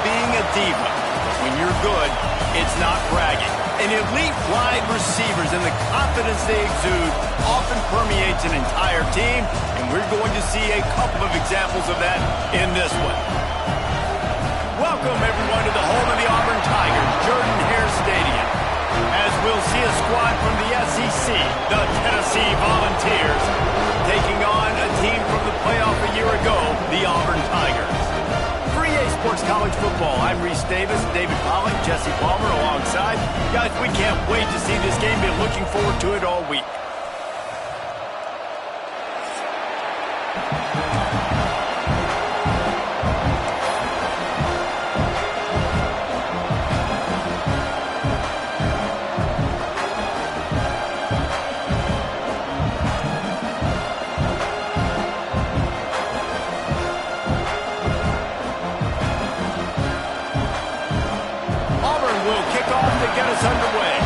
being a diva. But when you're good, it's not bragging. An elite wide receivers and the confidence they exude often permeates an entire team, and we're going to see a couple of examples of that in this one. Welcome, everyone, to the home of the Auburn Tigers, Jordan-Hare Stadium. As we'll see a squad from the SEC, the Tennessee Volunteers, taking on a team from the playoff a year ago, the Auburn Tigers. For EA Sports College Football, I'm Reese Davis, David Pollack, Jesse Palmer alongside. Guys, we can't wait to see this game. Been looking forward to it all week. Get us underway.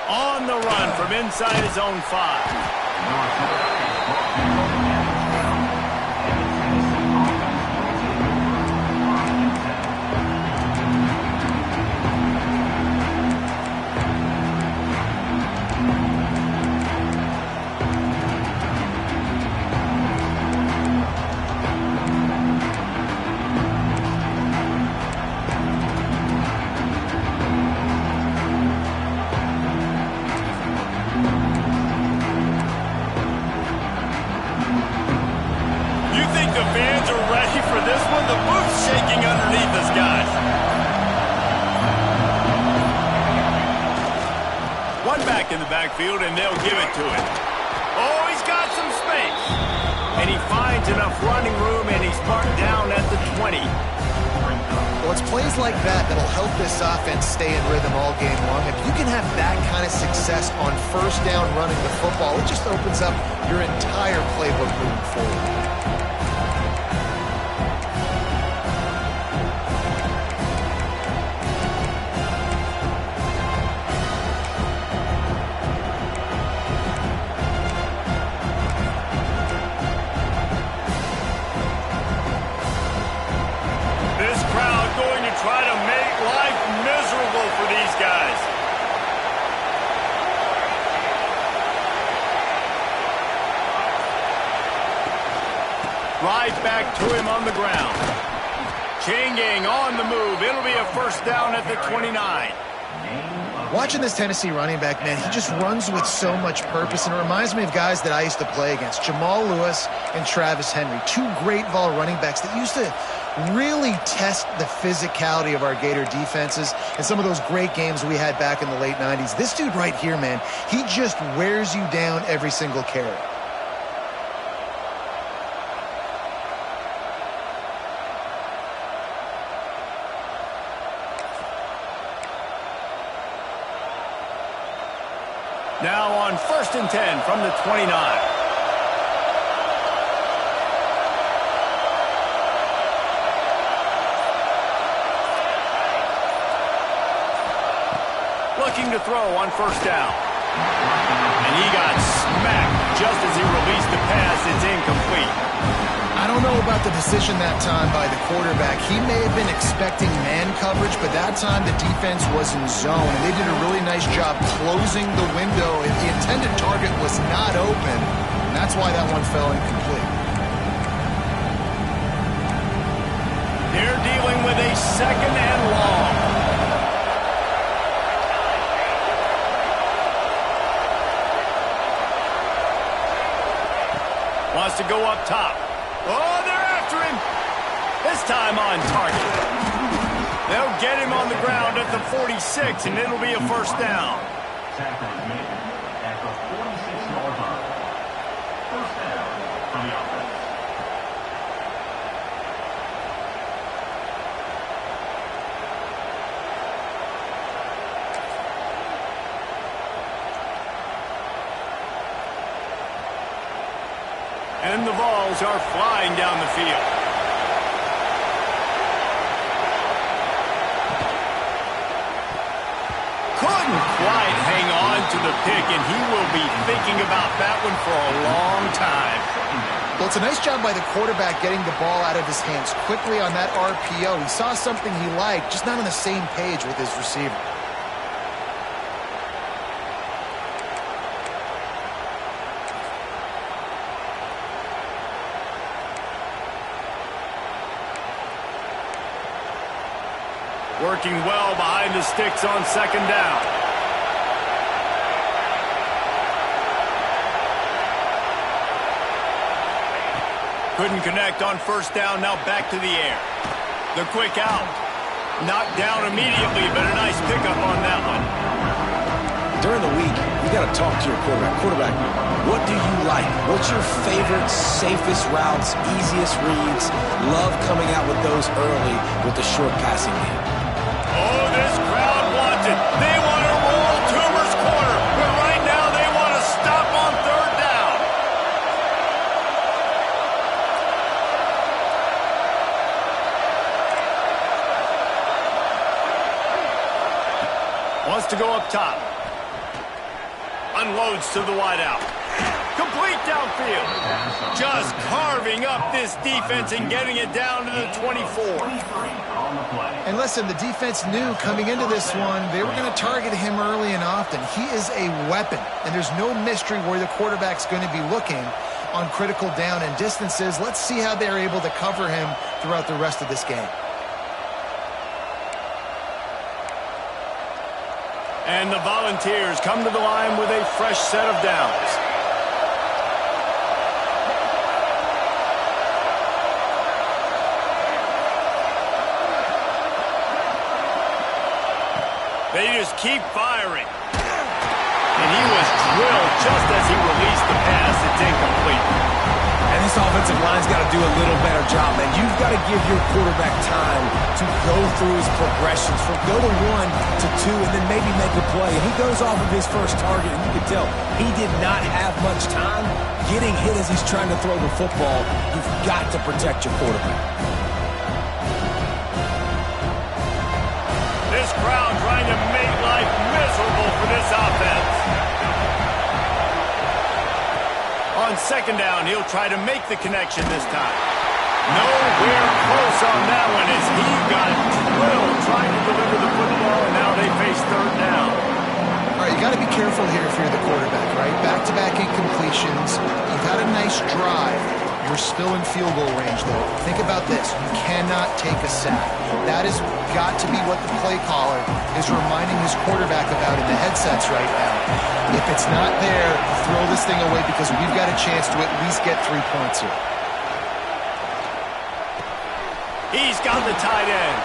On the run from inside his own 5. In the backfield, and they'll give it to him. Oh, he's got some space. And he finds enough running room, and he's marked down at the 20. Well, it's plays like that that'll help this offense stay in rhythm all game long. If you can have that kind of success on first down running the football, it just opens up your entire playbook moving forward. Try to make life miserable for these guys. Right back to him on the ground. Chain gang on the move. It'll be a first down at the 29. Watching this Tennessee running back, man, he just runs with so much purpose, and it reminds me of guys that I used to play against, Jamal Lewis and Travis Henry, two great Vol running backs that used to really test the physicality of our Gator defenses and some of those great games we had back in the late 90s. This dude right here, man, he just wears you down every single carry. Now on 1st and 10 from the 29. Looking to throw on first down. And he got smacked just as he released the pass. It's incomplete. I don't know about the decision that time by the quarterback. He may have been expecting man coverage, but that time the defense was in zone, and they did a really nice job closing the window. The intended target was not open, and that's why that one fell incomplete. They're dealing with a second and long. Wants to go up top. Oh, they're after him. This time on target. They'll get him on the ground at the 46, and it'll be a first down. Tackle is made at the 46-yard line. First down from the offense. And the balls are flying down the field. Couldn't quite hang on to the pick, and he will be thinking about that one for a long time. Well, it's a nice job by the quarterback getting the ball out of his hands quickly on that RPO. He saw something he liked, just not on the same page with his receiver. Working well behind the sticks on second down. Couldn't connect on first down, now back to the air. The quick out. Knocked down immediately, but a nice pickup on that one. During the week, you got to talk to your quarterback. Quarterback, what do you like? What's your favorite, safest routes, easiest reads? Love coming out with those early with the short passing game. Oh, this crowd wants it. They want to roll Toomer's corner, but right now they want to stop on third down. Wants to go up top. Unloads to the wideout. Complete downfield. Just carving up this defense and getting it down to the 24. And listen, the defense knew coming into this one, they were going to target him early and often. He is a weapon, and there's no mystery where the quarterback's going to be looking on critical down and distances. Let's see how they're able to cover him throughout the rest of this game. And the Volunteers come to the line with a fresh set of downs. They just keep firing. And he was drilled just as he released the pass. It's incomplete. And this offensive line's got to do a little better job, man. You've got to give your quarterback time to go through his progressions from go to 1 to 2 and then maybe make a play. And he goes off of his first target, and you can tell he did not have much time getting hit as he's trying to throw the football. You've got to protect your quarterback. This crowd trying to make life miserable for this offense. On second down, he'll try to make the connection this time. Nowhere close on that one as he got drilled trying to deliver the football, and now they face third down. All right, you got to be careful here if you're the quarterback, right? Back-to-back incompletions. You've had a nice drive. You're still in field goal range, though. Think about this. You cannot take a sack. That has got to be what the play caller is reminding his quarterback about in the headsets right now. If it's not there, throw this thing away because we've got a chance to at least get 3 points here. He's got the tight end.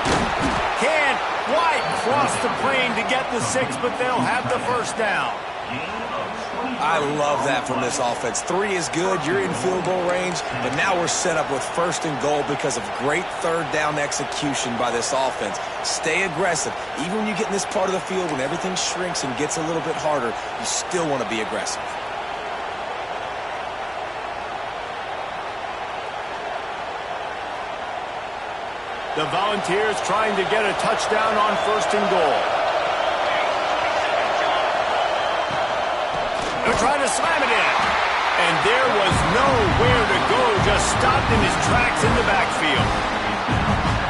Can't quite cross the plane to get the 6, but they'll have the first down. I love that from this offense. 3 is good. You're in field goal range, but now we're set up with first and goal because of great third down execution by this offense. Stay aggressive. Even when you get in this part of the field, when everything shrinks and gets a little bit harder, you still want to be aggressive. The Volunteers trying to get a touchdown on first and goal. They're trying to slam it in. And there was nowhere to go, just stopped in his tracks in the backfield.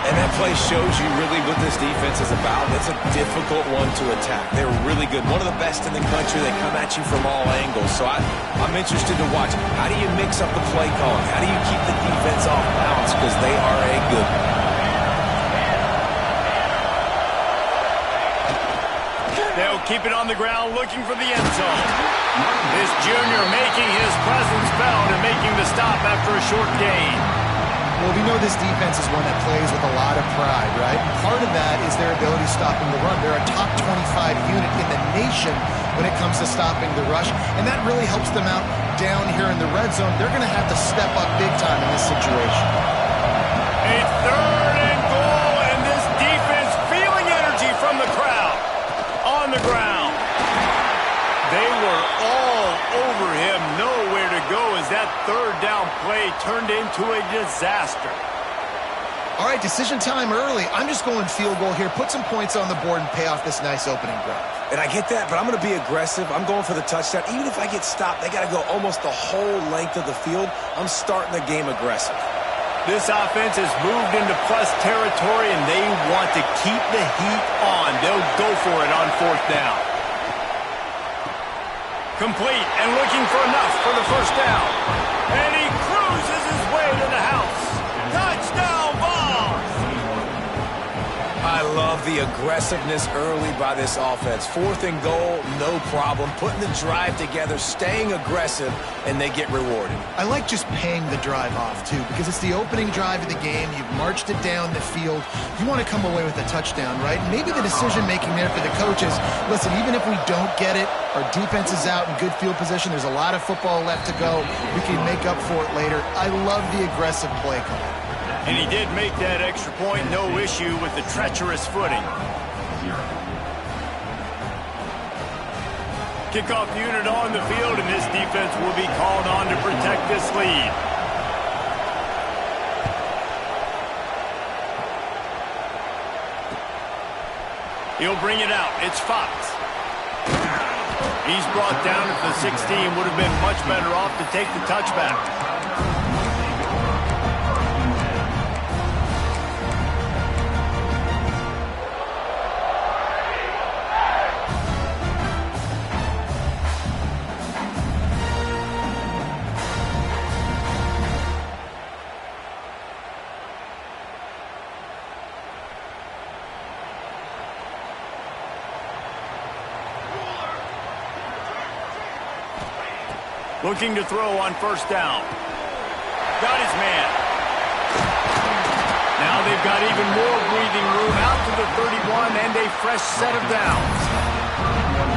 And that play shows you really what this defense is about. It's a difficult one to attack. They're really good. One of the best in the country. They come at you from all angles. So I'm interested to watch. How do you mix up the play calling? How do you keep the defense off balance? Because they are a good one. They'll keep it on the ground looking for the end zone. This junior making his presence felt and making the stop after a short gain. Well, we know this defense is one that plays with a lot of pride, right? And part of that is their ability stopping the run. They're a top 25 unit in the nation when it comes to stopping the rush, and that really helps them out down here in the red zone. They're going to have to step up big time in this situation. A third and goal, and this defense feeling energy from the crowd. On the ground. They were all over him. Nowhere to go as that third down play turned into a disaster. All right, decision time early. I'm just going field goal here. Put some points on the board and pay off this nice opening drive. And I get that, but I'm going to be aggressive. I'm going for the touchdown. Even if I get stopped, they got to go almost the whole length of the field. I'm starting the game aggressive. This offense has moved into plus territory, and they want to keep the heat on. They'll go for it on 4th down. Complete and looking for enough for the first down. And he cruises his way to the house. Touchdown ball! I love the aggressiveness early by this offense. 4th and goal, no problem. Putting the drive together, staying aggressive, and they get rewarded. I like just paying the drive off, too, because it's the opening drive of the game. You've marched it down the field. You want to come away with a touchdown, right? And maybe the decision-making there for the coaches, listen, even if we don't get it, our defense is out in good field position. There's a lot of football left to go. We can make up for it later. I love the aggressive play call. And he did make that extra point, no issue with the treacherous footing. Kickoff unit on the field, and this defense will be called on to protect this lead. He'll bring it out. It's Fox. He's brought down at the 16. Would have been much better off to take the touchback. Looking to throw on 1st down. Got his man. Now they've got even more breathing room out to the 31 and a fresh set of downs.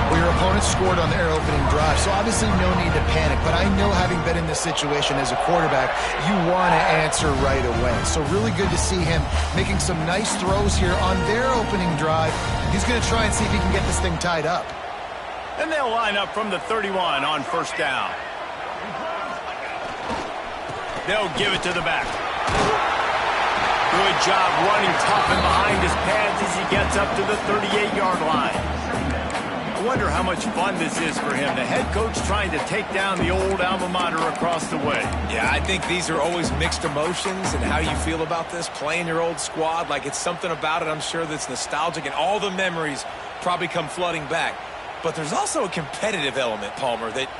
Well, your opponent scored on their opening drive, so obviously no need to panic. But I know, having been in this situation as a quarterback, you want to answer right away. So really good to see him making some nice throws here on their opening drive. He's going to try and see if he can get this thing tied up. And they'll line up from the 31 on 1st down. They'll give it to the back. Good job running tough and behind his pads as he gets up to the 38-yard line. I wonder how much fun this is for him. The head coach trying to take down the old alma mater across the way. Yeah, I think these are always mixed emotions, and how you feel about this, playing your old squad. Like, it's something about it, I'm sure, that's nostalgic, and all the memories probably come flooding back. But there's also a competitive element, Palmer, that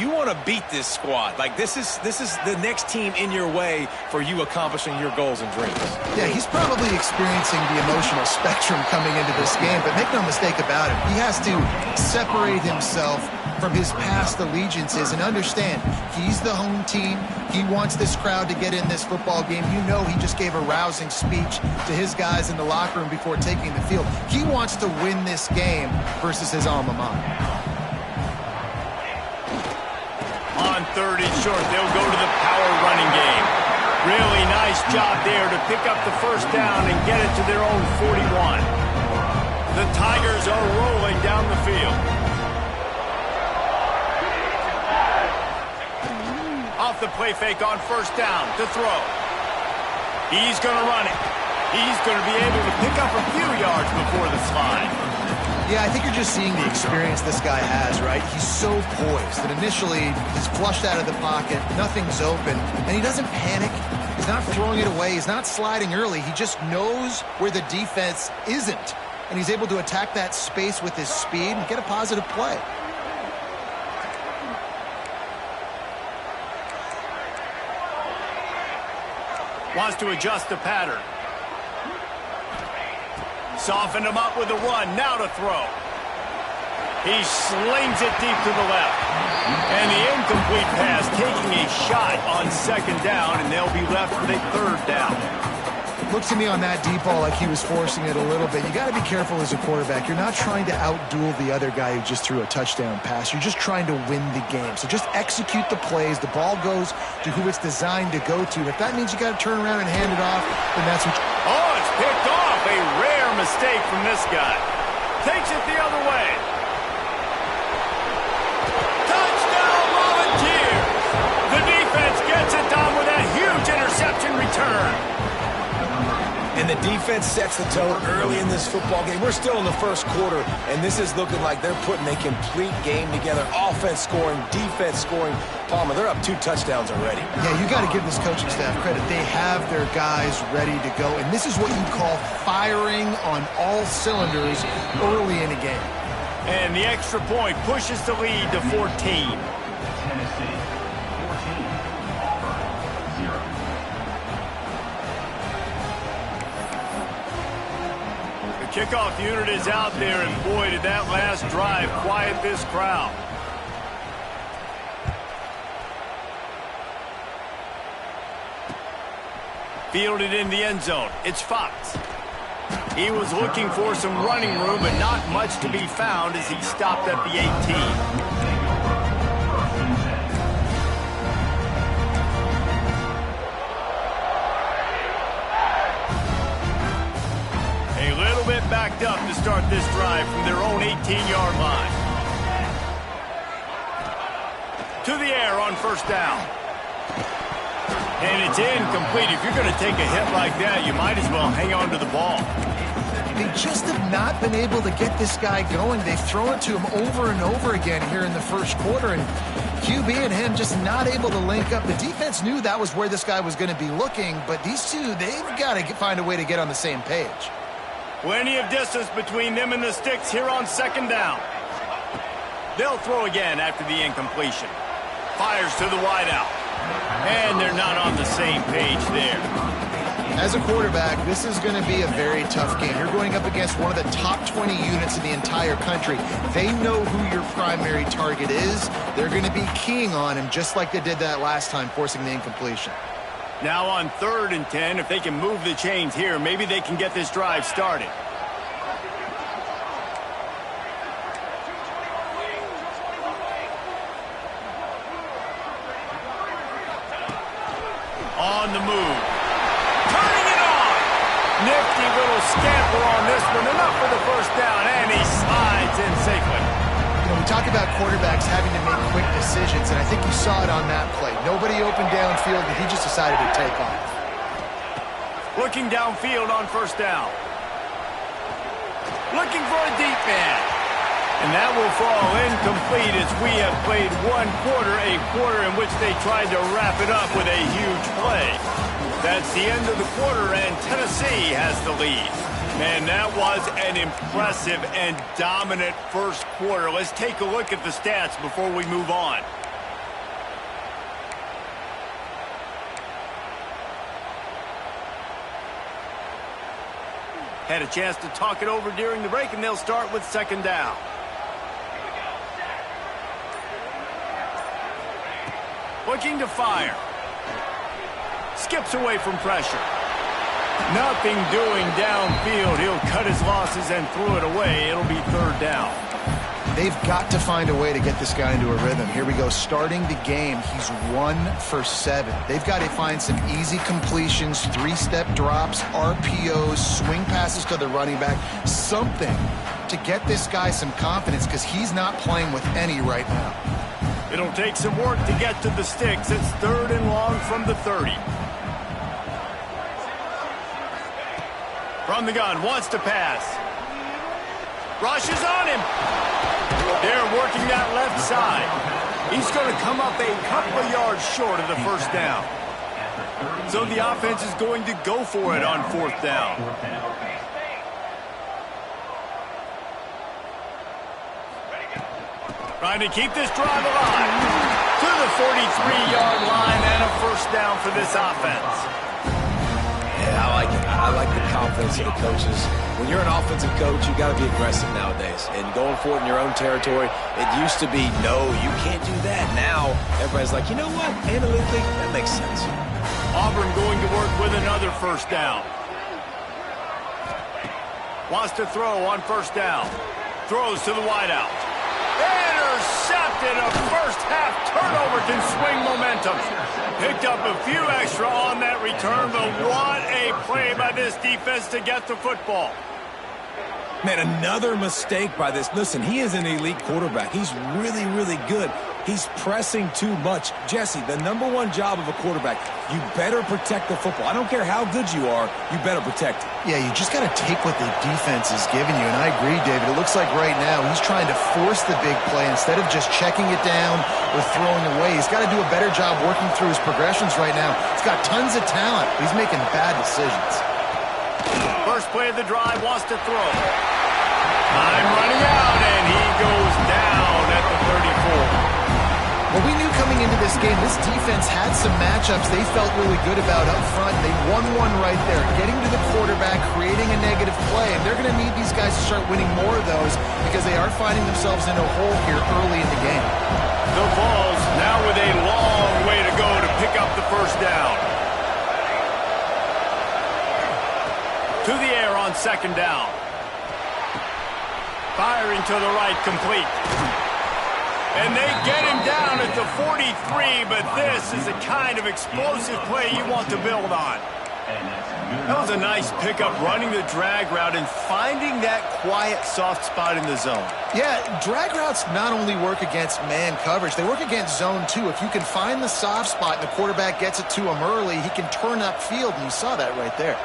you want to beat this squad. Like, this is the next team in your way for you accomplishing your goals and dreams. Yeah, he's probably experiencing the emotional spectrum coming into this game, but make no mistake about it, he has to separate himself from his past allegiances and understand he's the home team. He wants this crowd to get in this football game. You know, he just gave a rousing speech to his guys in the locker room before taking the field. He wants to win this game versus his alma mater. On 3rd and short, they'll go to the power running game. Really nice job there to pick up the 1st down and get it to their own 41. The Tigers are rolling down the field. Off the play fake on 1st down to throw. He's going to run it. He's going to be able to pick up a few yards before the slide. Yeah, I think you're just seeing the experience this guy has, right? He's so poised that initially he's flushed out of the pocket, nothing's open, and he doesn't panic. He's not throwing it away. He's not sliding early. He just knows where the defense isn't, and he's able to attack that space with his speed and get a positive play. Wants to adjust the pattern. Softened him up with a run. Now to throw. He slings it deep to the left. And the incomplete pass taking a shot on 2nd down, and they'll be left with a 3rd down. Looks to me on that deep ball like he was forcing it a little bit. You got to be careful as a quarterback. You're not trying to outduel the other guy who just threw a touchdown pass. You're just trying to win the game. So just execute the plays. The ball goes to who it's designed to go to. If that means you got to turn around and hand it off, then that's what Oh, it's picked off. A rare mistake from this guy. Takes it the other way. Touchdown Volunteers. The defense gets it done with a huge interception return. And And the defense sets the tone early in this football game. We're still in the first quarter, and this is looking like they're putting a complete game together. Offense scoring, defense scoring. Palmer, they're up 2 touchdowns already. Yeah, you got to give this coaching staff credit. They have their guys ready to go, and this is what you call firing on all cylinders early in a game. And the extra point pushes the lead to 14. Tennessee, 14. Auburn, 0. The kickoff unit is out there, and boy, did that last drive quiet this crowd. Fielded in the end zone. It's Fox. He was looking for some running room, but not much to be found as he stopped at the 18. A little bit backed up to start this drive from their own 18-yard line. To the air on first down. And it's incomplete. If you're going to take a hit like that, you might as well hang on to the ball. They just have not been able to get this guy going. They've thrown it to him over and over again here in the first quarter, and QB and him just not able to link up. The defense knew that was where this guy was going to be looking, but these two, they've got to find a way to get on the same page. Plenty of distance between them and the sticks here on second down. They'll throw again after the incompletion. Fires to the wideout. And they're not on the same page there. As a quarterback, this is going to be a very tough game. You're going up against one of the top 20 units in the entire country. They know who your primary target is. They're going to be keying on him just like they did that last time, forcing the incompletion. Now on 3rd and 10, if they can move the chains here, maybe they can get this drive started. On the move. Turning it on. Nifty little scamper on this one. Enough for the first down, and he slides in safely. You know, we talk about quarterbacks having to make quick decisions, and I think you saw it on that play. Nobody opened downfield, but he just decided to take off. Looking downfield on first down. Looking for a deep man. And that will fall incomplete as we have played one quarter, a quarter in which they tried to wrap it up with a huge play. That's the end of the quarter, and Tennessee has the lead. Man, that was an impressive and dominant first quarter. Let's take a look at the stats before we move on. Had a chance to talk it over during the break, and they'll start with second down. Looking to fire. Skips away from pressure. Nothing doing downfield. He'll cut his losses and throw it away. It'll be 3rd down. They've got to find a way to get this guy into a rhythm. Here we go. Starting the game, he's 1 for 7. They've got to find some easy completions, 3-step drops, RPOs, swing passes to the running back, something to get this guy some confidence because he's not playing with any right now. It'll take some work to get to the sticks. It's 3rd and long from the 30. From the gun, wants to pass. Rushes on him. They're working that left side. He's going to come up a couple of yards short of the first down. So the offense is going to go for it on 4th down. Trying to keep this drive alive. To the 43-yard line and a first down for this offense. Yeah, I like it. I like the confidence of the coaches. When you're an offensive coach, you got to be aggressive nowadays. And going for it in your own territory, it used to be, no, you can't do that. Now, everybody's like, you know what? Analytically, that makes sense. Auburn going to work with another first down. Wants to throw on first down. Throws to the wideout. Intercepted. A first-half turnover can swing momentum. Picked up a few extra on that return, but what a play by this defense to get the football. Man, another mistake by this. Listen, he is an elite quarterback. He's really, really good. He's pressing too much. Jesse, the number one job of a quarterback, you better protect the football. I don't care how good you are, you better protect it. Yeah, you just got to take what the defense is giving you, and I agree, David. It looks like right now he's trying to force the big play instead of just checking it down or throwing away. He's got to do a better job working through his progressions right now. He's got tons of talent. He's making bad decisions. First play of the drive, wants to throw. Time running out, and he goes down at the 34. Well, we knew coming into this game, this defense had some matchups they felt really good about up front. They won one right there, getting to the quarterback, creating a negative play, and they're going to need these guys to start winning more of those because they are finding themselves in a hole here early in the game. The Vols now with a long way to go to pick up the first down. To the air on second down. Firing to the right, complete. And they get him down at the 43, but this is the kind of explosive play you want to build on. That was a nice pickup, running the drag route and finding that quiet, soft spot in the zone. Yeah, drag routes not only work against man coverage, they work against zone too. If you can find the soft spot and the quarterback gets it to him early, he can turn upfield, and you saw that right there.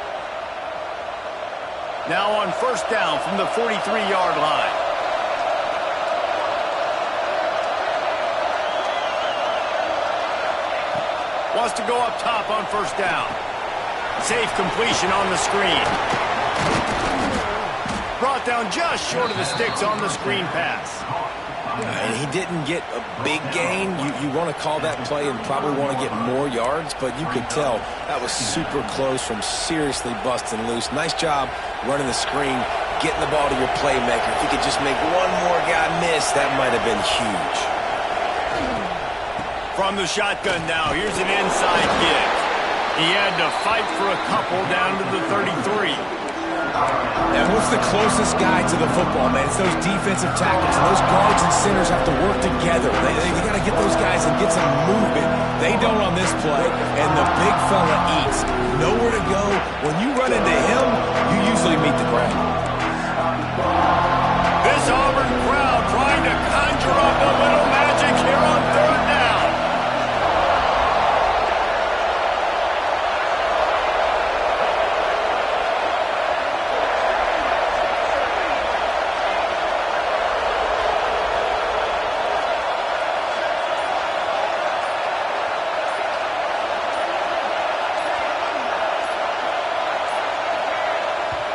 Now on first down from the 43-yard line. Wants to go up top on first down. Safe completion on the screen. Brought down just short of the sticks on the screen pass. And he didn't get a big gain. You want to call that play and probably want to get more yards, but you could tell that was super close from seriously busting loose. Nice job running the screen, getting the ball to your playmaker. If he could just make one more guy miss, that might have been huge. From the shotgun now, here's an inside give. He had to fight for a couple down to the 33. And what's the closest guy to the football, man? It's those defensive tackles. And those guards and centers have to work together. They got to get those guys and get some movement. They don't on this play, and the big fella eats. Nowhere to go. When you run into him, you usually meet the ground. This Auburn crowd trying to conjure up a little magic here on third down.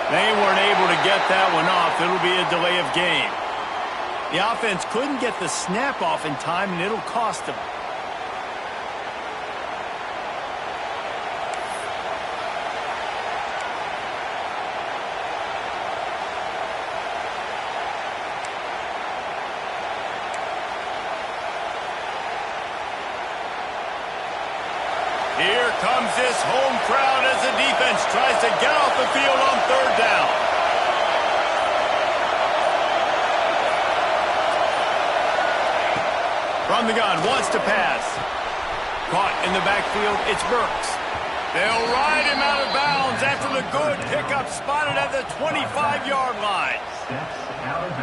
They weren't able to get that one off. It'll be a delay of game. The offense couldn't get the snap off in time, and it'll cost them. Here comes this home crowd as the defense tries to get off the field on third down. From the gun, wants to pass. Caught in the backfield, it's Burks. They'll ride him out of bounds after the good pickup spotted at the 25-yard line.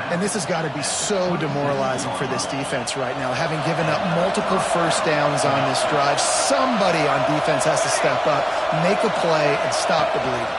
And this has got to be so demoralizing for this defense right now, having given up multiple first downs on this drive. Somebody on defense has to step up, make a play, and stop the bleeding.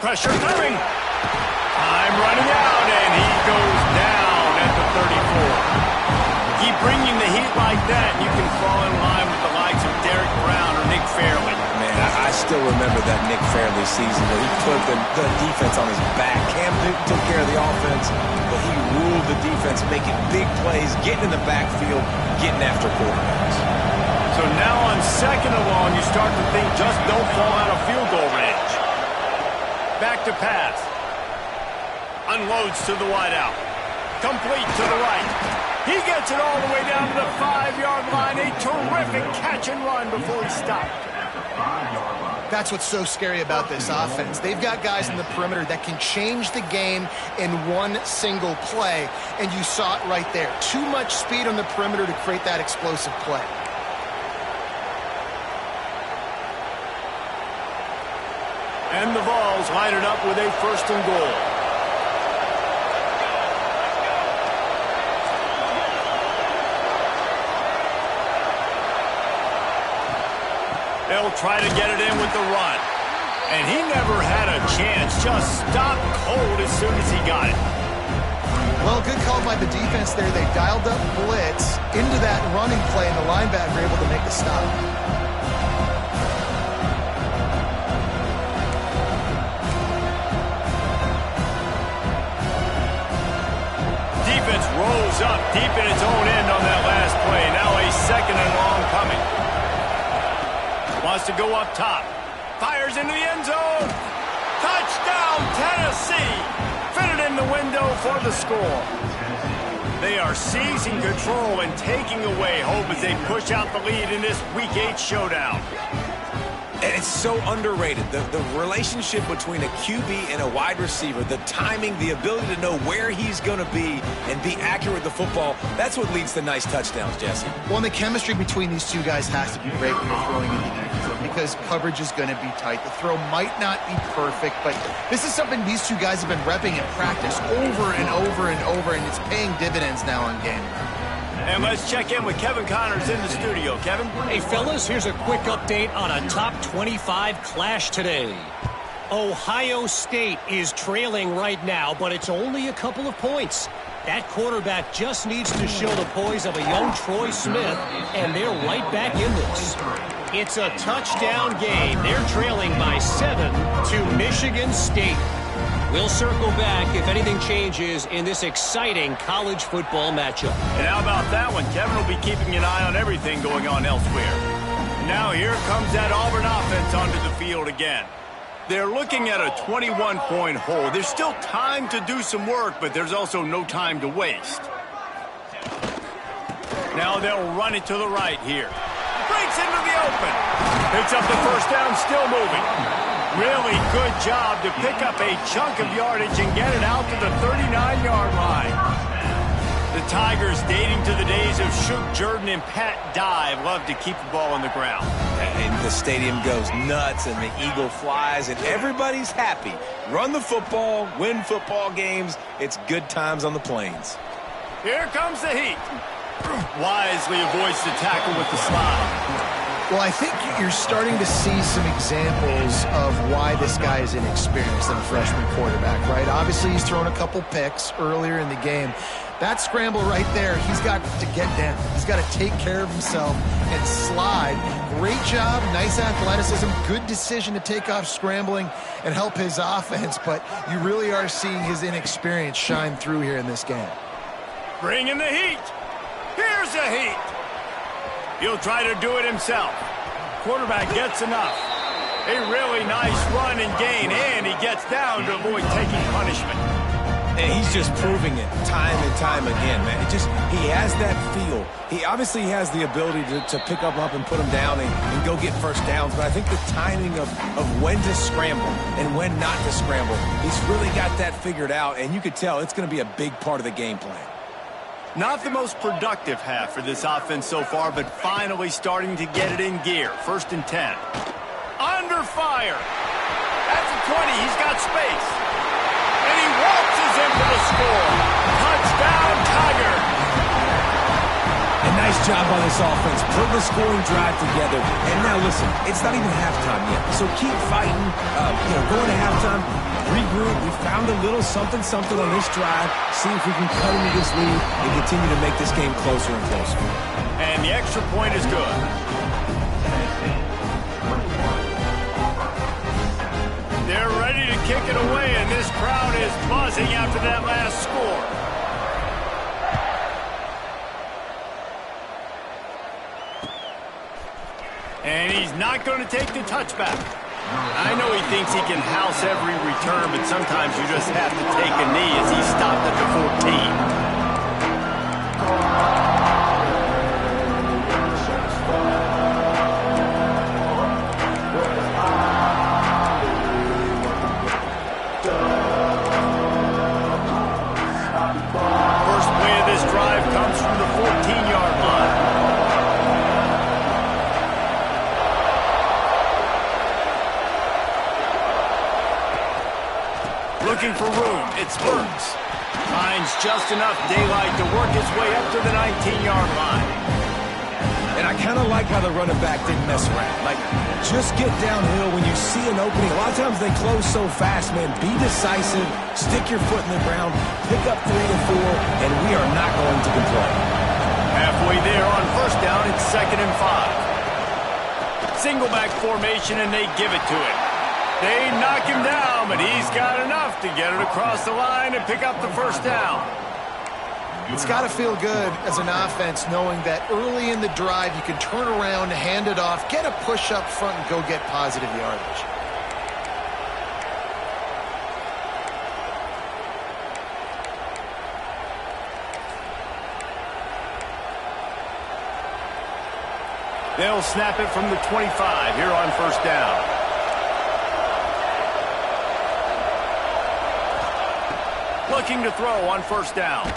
Pressure coming. Time running out, and he goes down at the 34. Keep bringing the heat like that, and you can fall in line with the likes of Derek Brown or Nick Fairley. Man, I still remember that Nick Fairley season where he put the defense on his back. Cam Newton took care of the offense, but he ruled the defense, making big plays, getting in the backfield, getting after quarterbacks. So now on second and long, you start to think just don't fall out of field goal range. Back to pass. Unloads to the wideout. Complete to the right. He gets it all the way down to the 5-yard line. A terrific catch and run before he stopped. That's what's so scary about this offense. They've got guys in the perimeter that can change the game in one single play, and you saw it right there. Too much speed on the perimeter to create that explosive play. And the Vols line it up with a first and goal. They'll try to get it in with the run. And he never had a chance. Just stopped cold as soon as he got it. Well, good call by the defense there. They dialed up blitz into that running play, and the linebacker able to make the stop. Defense rolls up deep in its own end on that last play. Now a second and long coming. Wants to go up top. Fires into the end zone. Touchdown, Tennessee. Fitted in the window for the score. They are seizing control and taking away hope as they push out the lead in this Week 8 showdown. And it's so underrated. The relationship between a QB and a wide receiver, the timing, the ability to know where he's going to be and be accurate with the football, that's what leads to nice touchdowns, Jesse. Well, and the chemistry between these two guys has to be great when you're throwing in the end zone because coverage is going to be tight. The throw might not be perfect, but this is something these two guys have been repping in practice over and over and over, and it's paying dividends now on game. And let's check in with Kevin Connors in the studio. Kevin? Hey, fellas, here's a quick update on a top 25 clash today. Ohio State is trailing right now, but it's only a couple of points. That quarterback just needs to show the poise of a young Troy Smith, and they're right back in this. It's a touchdown game. They're trailing by 7 to Michigan State. We'll circle back if anything changes in this exciting college football matchup. And how about that one? Kevin will be keeping an eye on everything going on elsewhere. Now here comes that Auburn offense onto the field again. They're looking at a 21-point hole. There's still time to do some work, but there's also no time to waste. Now they'll run it to the right here. Breaks into the open. Picks up the first down, still moving. Really good job to pick up a chunk of yardage and get it out to the 39-yard line. The Tigers, dating to the days of Shook Jordan and Pat Dye, love to keep the ball on the ground. And the stadium goes nuts, and the eagle flies, and everybody's happy. Run the football, win football games. It's good times on the plains. Here comes the heat. Wisely avoids the tackle with the slide. Well, I think you're starting to see some examples of why this guy is inexperienced than a freshman quarterback, right? Obviously, he's thrown a couple picks earlier in the game. That scramble right there, he's got to get down. He's got to take care of himself and slide. Great job, nice athleticism, good decision to take off scrambling and help his offense, but you really are seeing his inexperience shine through here in this game. Bring in the heat. Here's the heat. He'll try to do it himself. Quarterback gets enough. A really nice run and gain, and he gets down to avoid taking punishment. And he's just proving it time and time again, man. He has that feel. He obviously has the ability to pick up and put him down and go get first downs, but I think the timing of when to scramble and when not to scramble, he's really got that figured out, and you could tell it's going to be a big part of the game plan. Not the most productive half for this offense so far, but finally starting to get it in gear. 1st and 10. Under fire. That's a 20. He's got space. And he waltzes in for the score. Touchdown, Tiger. A nice job by this offense, putting the scoring drive together. And now listen, it's not even halftime yet, so keep fighting. Going to halftime, regroup. We found a little something on this drive. See if we can cut into this lead and continue to make this game closer and closer. And the extra point is good. They're ready to kick it away, and this crowd is buzzing after that last score. And he's not going to take the touchback. I know he thinks he can house every return, but sometimes you just have to take a knee as he stopped at the 14. First play of this drive comes from the 14-yard line. Looking for room. It spurts. Finds just enough daylight to work his way up to the 19-yard line. And I kind of like how the running back didn't mess around. Like, just get downhill when you see an opening. A lot of times they close so fast, man. Be decisive, stick your foot in the ground, pick up 3 and 4, and we are not going to complain. Halfway there on first down, it's 2nd and 5. Single back formation, and they give it to him. They knock him down, but he's got enough to get it across the line and pick up the first down. It's got to feel good as an offense knowing that early in the drive you can turn around, hand it off, get a push up front, and go get positive yardage. They'll snap it from the 25 here on first down. Looking to throw on first down.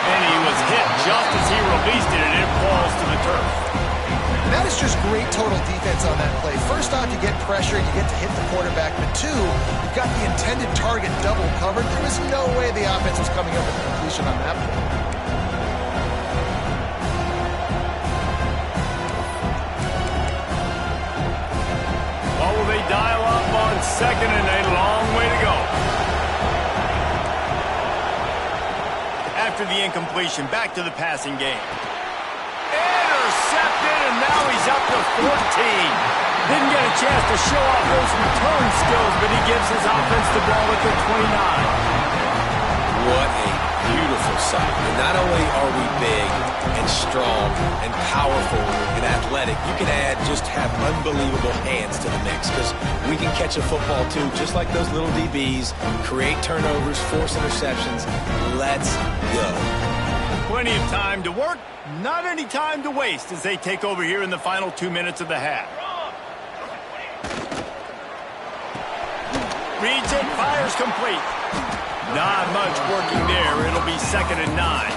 And he was hit just as he released it, and it falls to the turf. That is just great total defense on that play. First off, you get pressure, you get to hit the quarterback, but 2, you've got the intended target double covered. There was no way the offense was coming up with a completion on that play. What will they dial up on 2nd and a long way to go? After the incompletion, back to the passing game. Intercepted, and now he's up to 14. Didn't get a chance to show off those return skills, but he gives his offense the ball at the 29. What a beautiful sight. And not only are we big and strong and powerful and athletic, you can just have unbelievable hands to the mix, because we can catch a football too, just like those little DBs, create turnovers, force interceptions. Let's go. Plenty of time to work, not any time to waste as they take over here in the final 2 minutes of the half. Reads it, fires complete. Not much working there. It'll be 2nd and 9.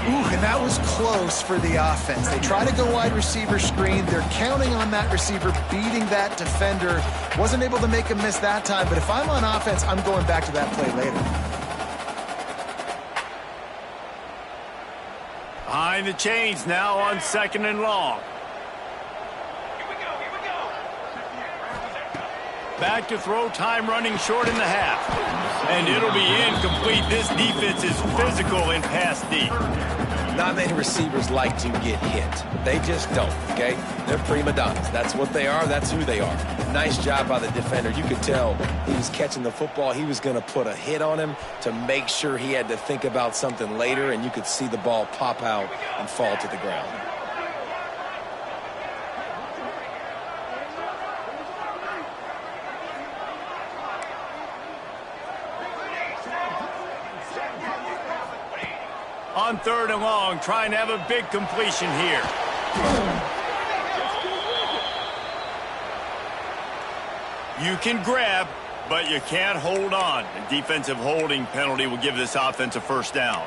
Ooh, and that was close for the offense. They try to go wide receiver screen. They're counting on that receiver beating that defender. Wasn't able to make him miss that time, but if I'm on offense, I'm going back to that play later. Behind the chains now on 2nd and long. Back to throw, time running short in the half. And it'll be incomplete. This defense is physical in pass deep. Not many receivers like to get hit. They just don't, okay? They're prima donnas. That's what they are. That's who they are. Nice job by the defender. You could tell he was catching the football. He was going to put a hit on him to make sure he had to think about something later, and you could see the ball pop out and fall to the ground. On 3rd and long, trying to have a big completion here. You can grab, but you can't hold on. A defensive holding penalty will give this offense a first down.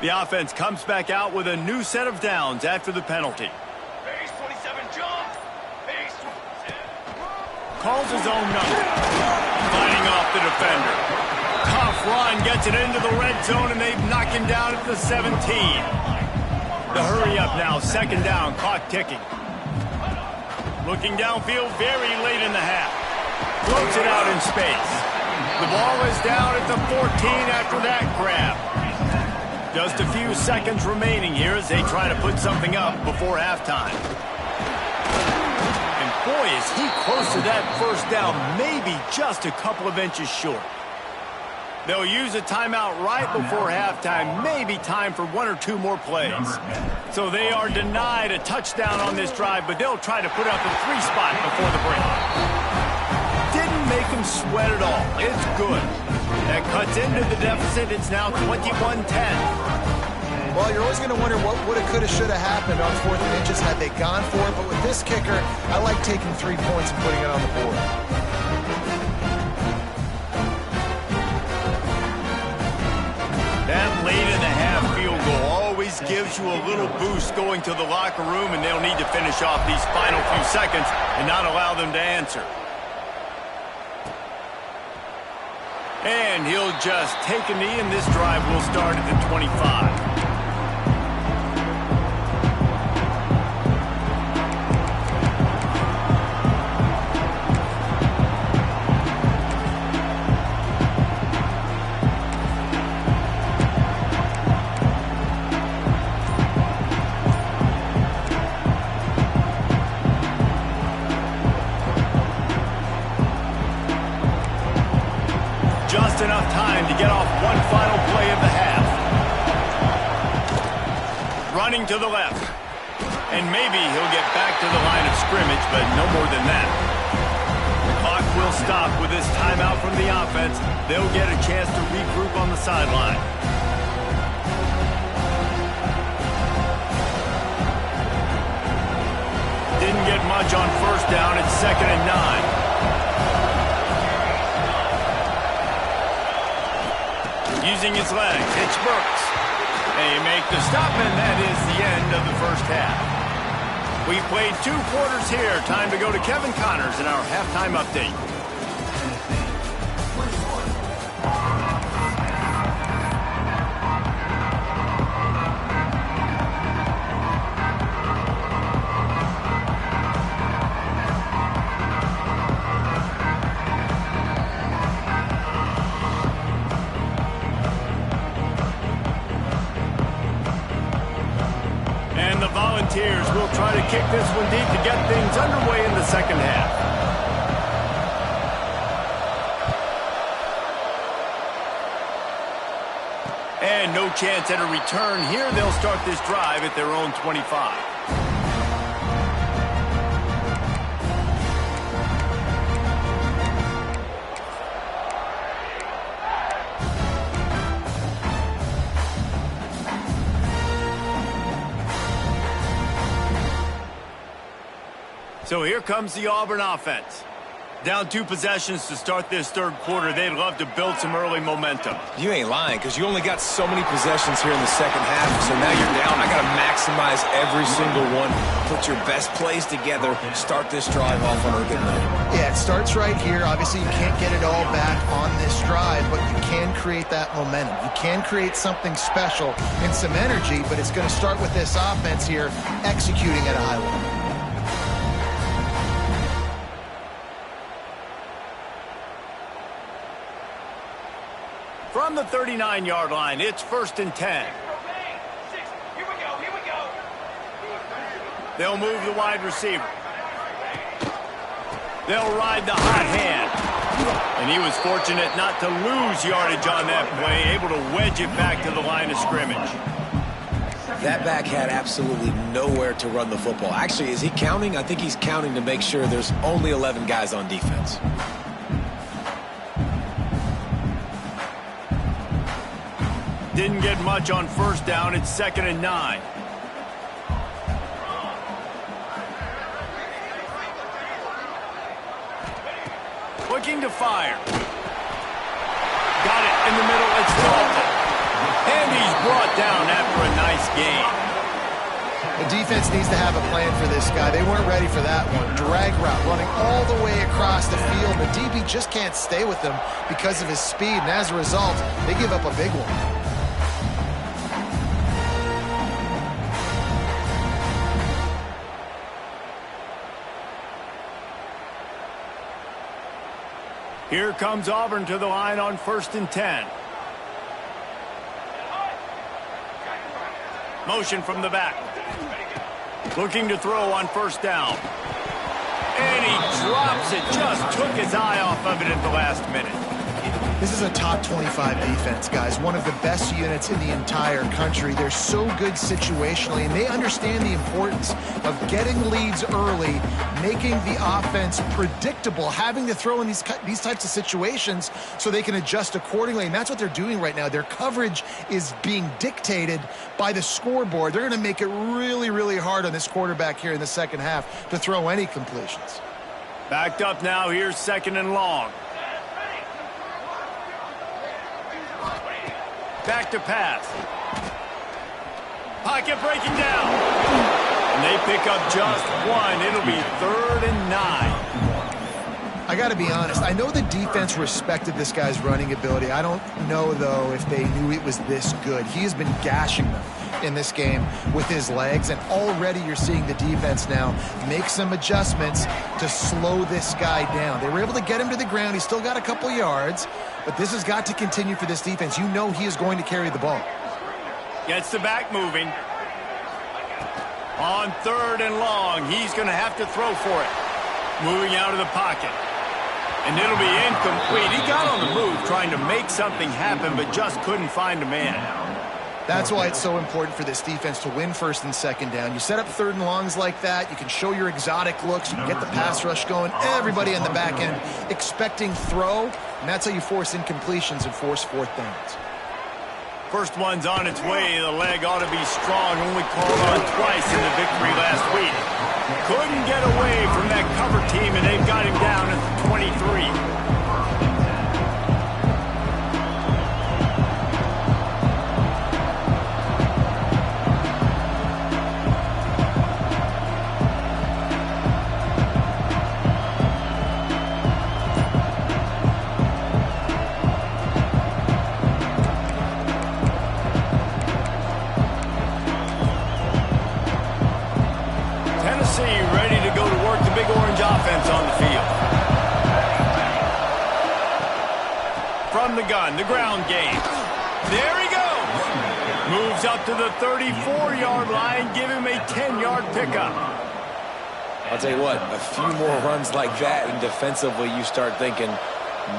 The offense comes back out with a new set of downs after the penalty. Base 27 jump. Base 27. Calls his own number. Fighting off the defender. Tough run gets it into the red zone, and they've knocked him down at the 17. The hurry up now, 2nd down, clock ticking. Looking downfield very late in the half. Floats it out in space. The ball is down at the 14 after that grab. Just a few seconds remaining here as they try to put something up before halftime. And boy, is he close to that first down, maybe just a couple of inches short. They'll use a timeout right before halftime, maybe time for 1 or 2 more plays. So they are denied a touchdown on this drive, but they'll try to put up a 3 spot before the break. Didn't make them sweat at all. It's good. That cuts into the deficit. It's now 21-10. Well, you're always going to wonder what woulda, coulda, shoulda happened on 4th and inches had they gone for it. But with this kicker, I like taking 3 points and putting it on the board. That late in the always gives you a little boost going to the locker room, and they'll need to finish off these final few seconds and not allow them to answer. And he'll just take a knee, and this drive will start at the 25. Just enough time to get off one final play of the half. Running to the left. And maybe he'll get back to the line of scrimmage, but no more than that. The clock will stop with this timeout from the offense. They'll get a chance to regroup on the sideline. Didn't get much on first down. It's 2nd and 9. Using his legs, it's Burks. They make the stop, and that is the end of the first half. We've played 2 quarters here. Time to go to Kevin Connors in our halftime update. Volunteers will try to kick this one deep to get things underway in the second half. And no chance at a return here. They'll start this drive at their own 25. So here comes the Auburn offense. Down 2 possessions to start this third quarter. They'd love to build some early momentum. You ain't lying, because you only got so many possessions here in the second half. So now you're down. I got to maximize every single one. Put your best plays together. Start this drive off on a good note. Yeah, it starts right here. Obviously, you can't get it all back on this drive, but you can create that momentum. You can create something special and some energy, but it's going to start with this offense here executing at a high level. From the 39-yard line, it's 1st and 10. Here we go. They'll move the wide receiver. They'll ride the hot hand. And he was fortunate not to lose yardage on that play, able to wedge it back to the line of scrimmage. That back had absolutely nowhere to run the football. Actually, is he counting? I think he's counting to make sure there's only 11 guys on defense. Didn't get much on first down. It's 2nd and 9. Looking to fire. Got it in the middle. It's Dalton. And he's brought down after a nice gain. The defense needs to have a plan for this guy. They weren't ready for that one. Drag route running all the way across the field. The DB just can't stay with him because of his speed. And as a result, they give up a big one. Here comes Auburn to the line on 1st and 10. Motion from the back. Looking to throw on first down. And he drops it. Just took his eye off of it at the last minute. This is a top 25 defense, guys. One of the best units in the entire country. They're so good situationally, and they understand the importance of getting leads early, making the offense predictable, having to throw in these types of situations so they can adjust accordingly. And that's what they're doing right now. Their coverage is being dictated by the scoreboard. They're going to make it really, really hard on this quarterback here in the second half to throw any completions. Backed up now. Here's 2nd and long. Back to pass. Pocket breaking down. And they pick up just one. It'll be 3rd and 9. I got to be honest. I know the defense respected this guy's running ability. I don't know, though, if they knew it was this good. He has been gashing them in this game with his legs, and already you're seeing the defense now make some adjustments to slow this guy down. They were able to get him to the ground. He's still got a couple yards, but this has got to continue for this defense. You know he is going to carry the ball. Gets the back moving. On 3rd and long, he's going to have to throw for it. Moving out of the pocket. And it'll be incomplete. He got on the move trying to make something happen, but just couldn't find a man. That's why it's so important for this defense to win 1st and 2nd down. You set up 3rd and longs like that. You can show your exotic looks. You can get the pass rush going. Everybody on the back end expecting throw, and that's how you force incompletions and force 4th downs. First one's on its way. The leg ought to be strong. Only called on twice in the victory last week. Couldn't get away from that cover team, and they've got him down at the 23. Ready to go to work the big orange offense on the field. From the gun, the ground game. There he goes. Moves up to the 34-yard line. Give him a 10-yard pickup. I'll tell you what, a few more runs like that, and defensively you start thinking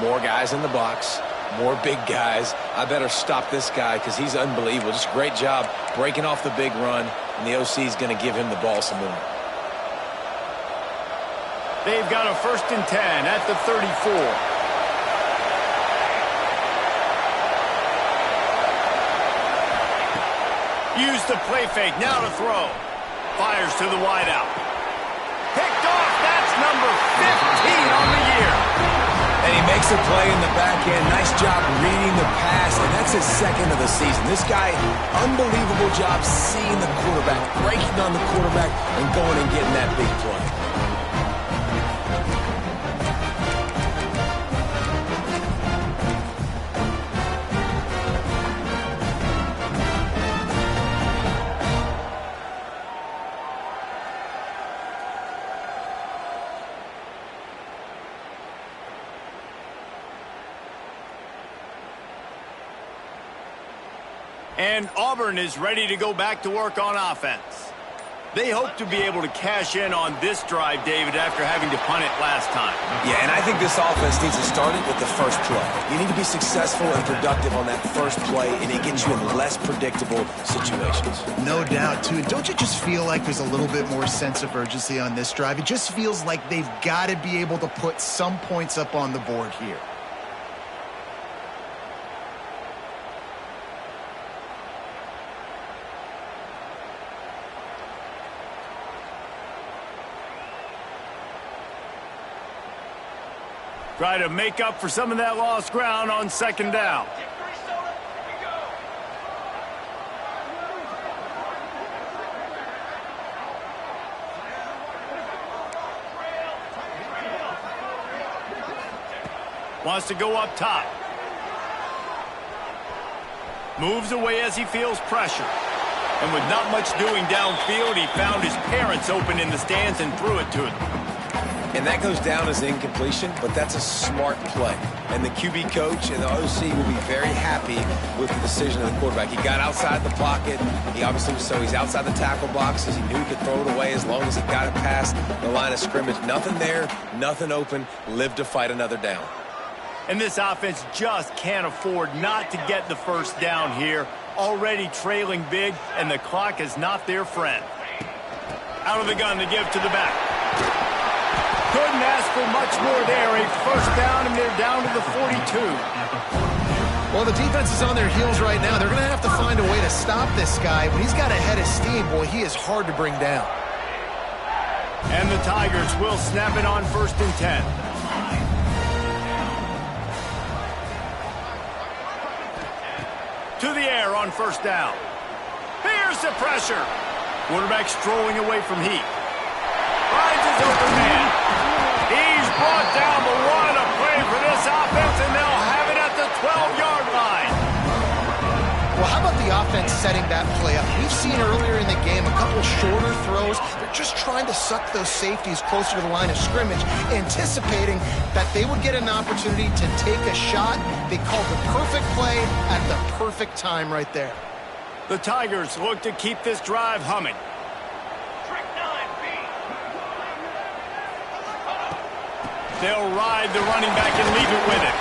more guys in the box, more big guys. I better stop this guy because he's unbelievable. Just a great job breaking off the big run, and the OC is going to give him the ball some more. They've got a 1st and 10 at the 34. Use the play fake, now to throw. Fires to the wideout. Picked off, that's number 15 on the year. And he makes a play in the back end. Nice job reading the pass, and that's his 2nd of the season. This guy, unbelievable job seeing the quarterback, breaking on the quarterback, and going and getting that big play. And Auburn is ready to go back to work on offense. They hope to be able to cash in on this drive, David, after having to punt it last time. Yeah, and I think this offense needs to start it with the first play. You need to be successful and productive on that first play, and it gets you in less predictable situations. No doubt, too. Don't you just feel like there's a little bit more sense of urgency on this drive? It just feels like they've got to be able to put some points up on the board here. Try to make up for some of that lost ground on 2nd down. Wants to go up top. Moves away as he feels pressure. And with not much doing downfield, he found his parents open in the stands and threw it to them. And that goes down as incompletion, but that's a smart play. And the QB coach and the OC will be very happy with the decision of the quarterback. He got outside the pocket. He obviously, so he's outside the tackle boxes. He knew he could throw it away as long as he got it past the line of scrimmage. Nothing there, nothing open. Live to fight another down. And this offense just can't afford not to get the first down here. Already trailing big, and the clock is not their friend. Out of the gun to give to the back. Couldn't ask for much more there. A first down, and they're down to the 42. Well, the defense is on their heels right now. They're going to have to find a way to stop this guy. When he's got a head of steam, boy, he is hard to bring down. And the Tigers will snap it on 1st and 10. To the air on 1st down. Here's the pressure. Quarterback strolling away from heat. Finds his open man. He's brought down, but what a play for this offense, and they'll have it at the 12-yard line. Well, how about the offense setting that play up? We've seen earlier in the game a couple shorter throws. They're just trying to suck those safeties closer to the line of scrimmage, anticipating that they would get an opportunity to take a shot. They called the perfect play at the perfect time right there. The Tigers look to keep this drive humming. Trick 9B. They'll ride the running back and leave it with him.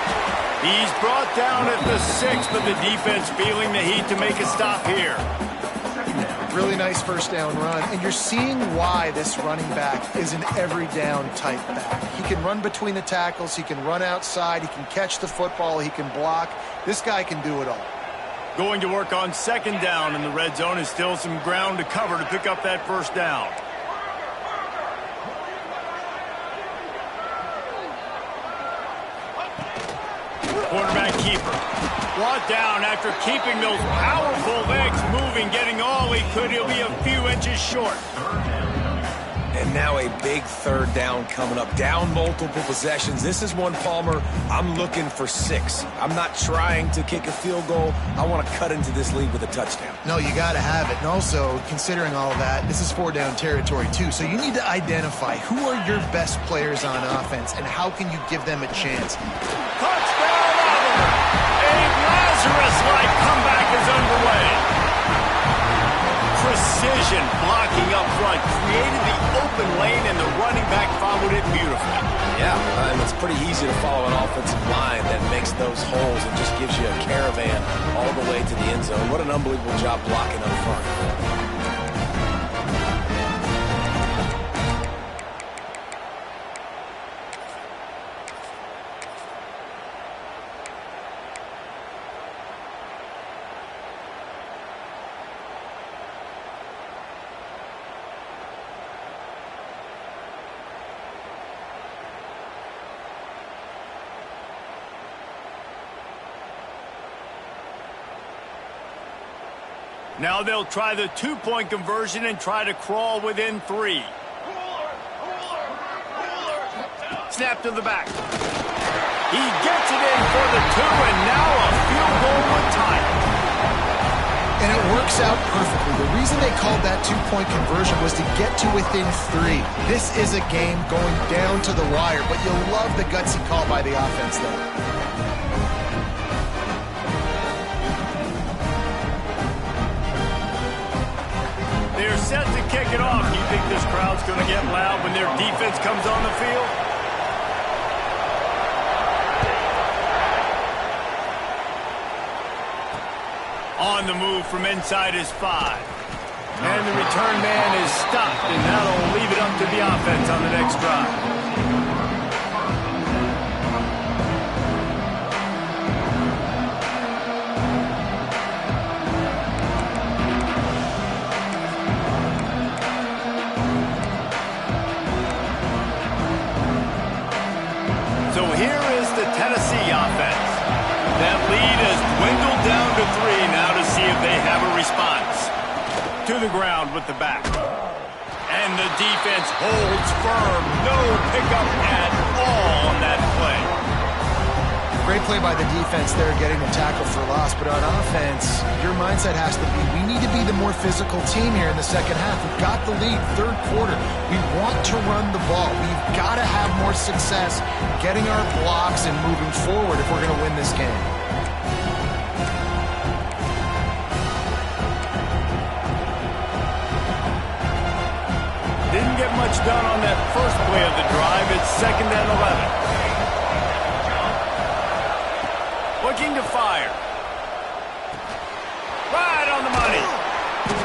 He's brought down at the 6, but the defense feeling the heat to make a stop here. Really nice first down run, and you're seeing why this running back is an every down type back. He can run between the tackles, he can run outside, he can catch the football, he can block. This guy can do it all. Going to work on second down in the red zone is still some ground to cover to pick up that first down. Quarterback keeper. Brought down after keeping those powerful legs moving, getting all he could. He'll be a few inches short. And now a big third down coming up. Down multiple possessions. This is one, Palmer, I'm looking for 6. I'm not trying to kick a field goal. I want to cut into this lead with a touchdown. No, you got to have it. And also, considering all of that, this is 4-down territory too. So you need to identify who are your best players on offense and how can you give them a chance. Touchdown, Auburn! A Lazarus-like comeback is underway. Precision blocking up front created the open lane, and the running back followed it beautifully. Yeah, and it's pretty easy to follow an offensive line that makes those holes and just gives you a caravan all the way to the end zone. What an unbelievable job blocking up front. Now they'll try the two-point conversion and try to crawl within 3. Snap to the back. He gets it in for the 2, and now a field goal with time. And it works out perfectly. The reason they called that two-point conversion was to get to within 3. This is a game going down to the wire, but you'll love the gutsy call by the offense, though. They're set to kick it off. You think this crowd's going to get loud when their defense comes on the field? On the move from inside his 5. And the return man is stopped, and that'll leave it up to the offense on the next drive. So here is the Tennessee offense. That lead has dwindled down to 3 now to see if they have a response. To the ground with the back. And the defense holds firm. No pickup at all on that play. Great play by the defense there, getting the tackle for loss. But on offense, your mindset has to be, we need to be the more physical team here in the second half. We've got the lead, third quarter. We want to run the ball. We've got to have more success getting our blocks and moving forward if we're going to win this game. Didn't get much done on that first play of the drive. It's 2nd and 11. Looking to fire. Right on the money.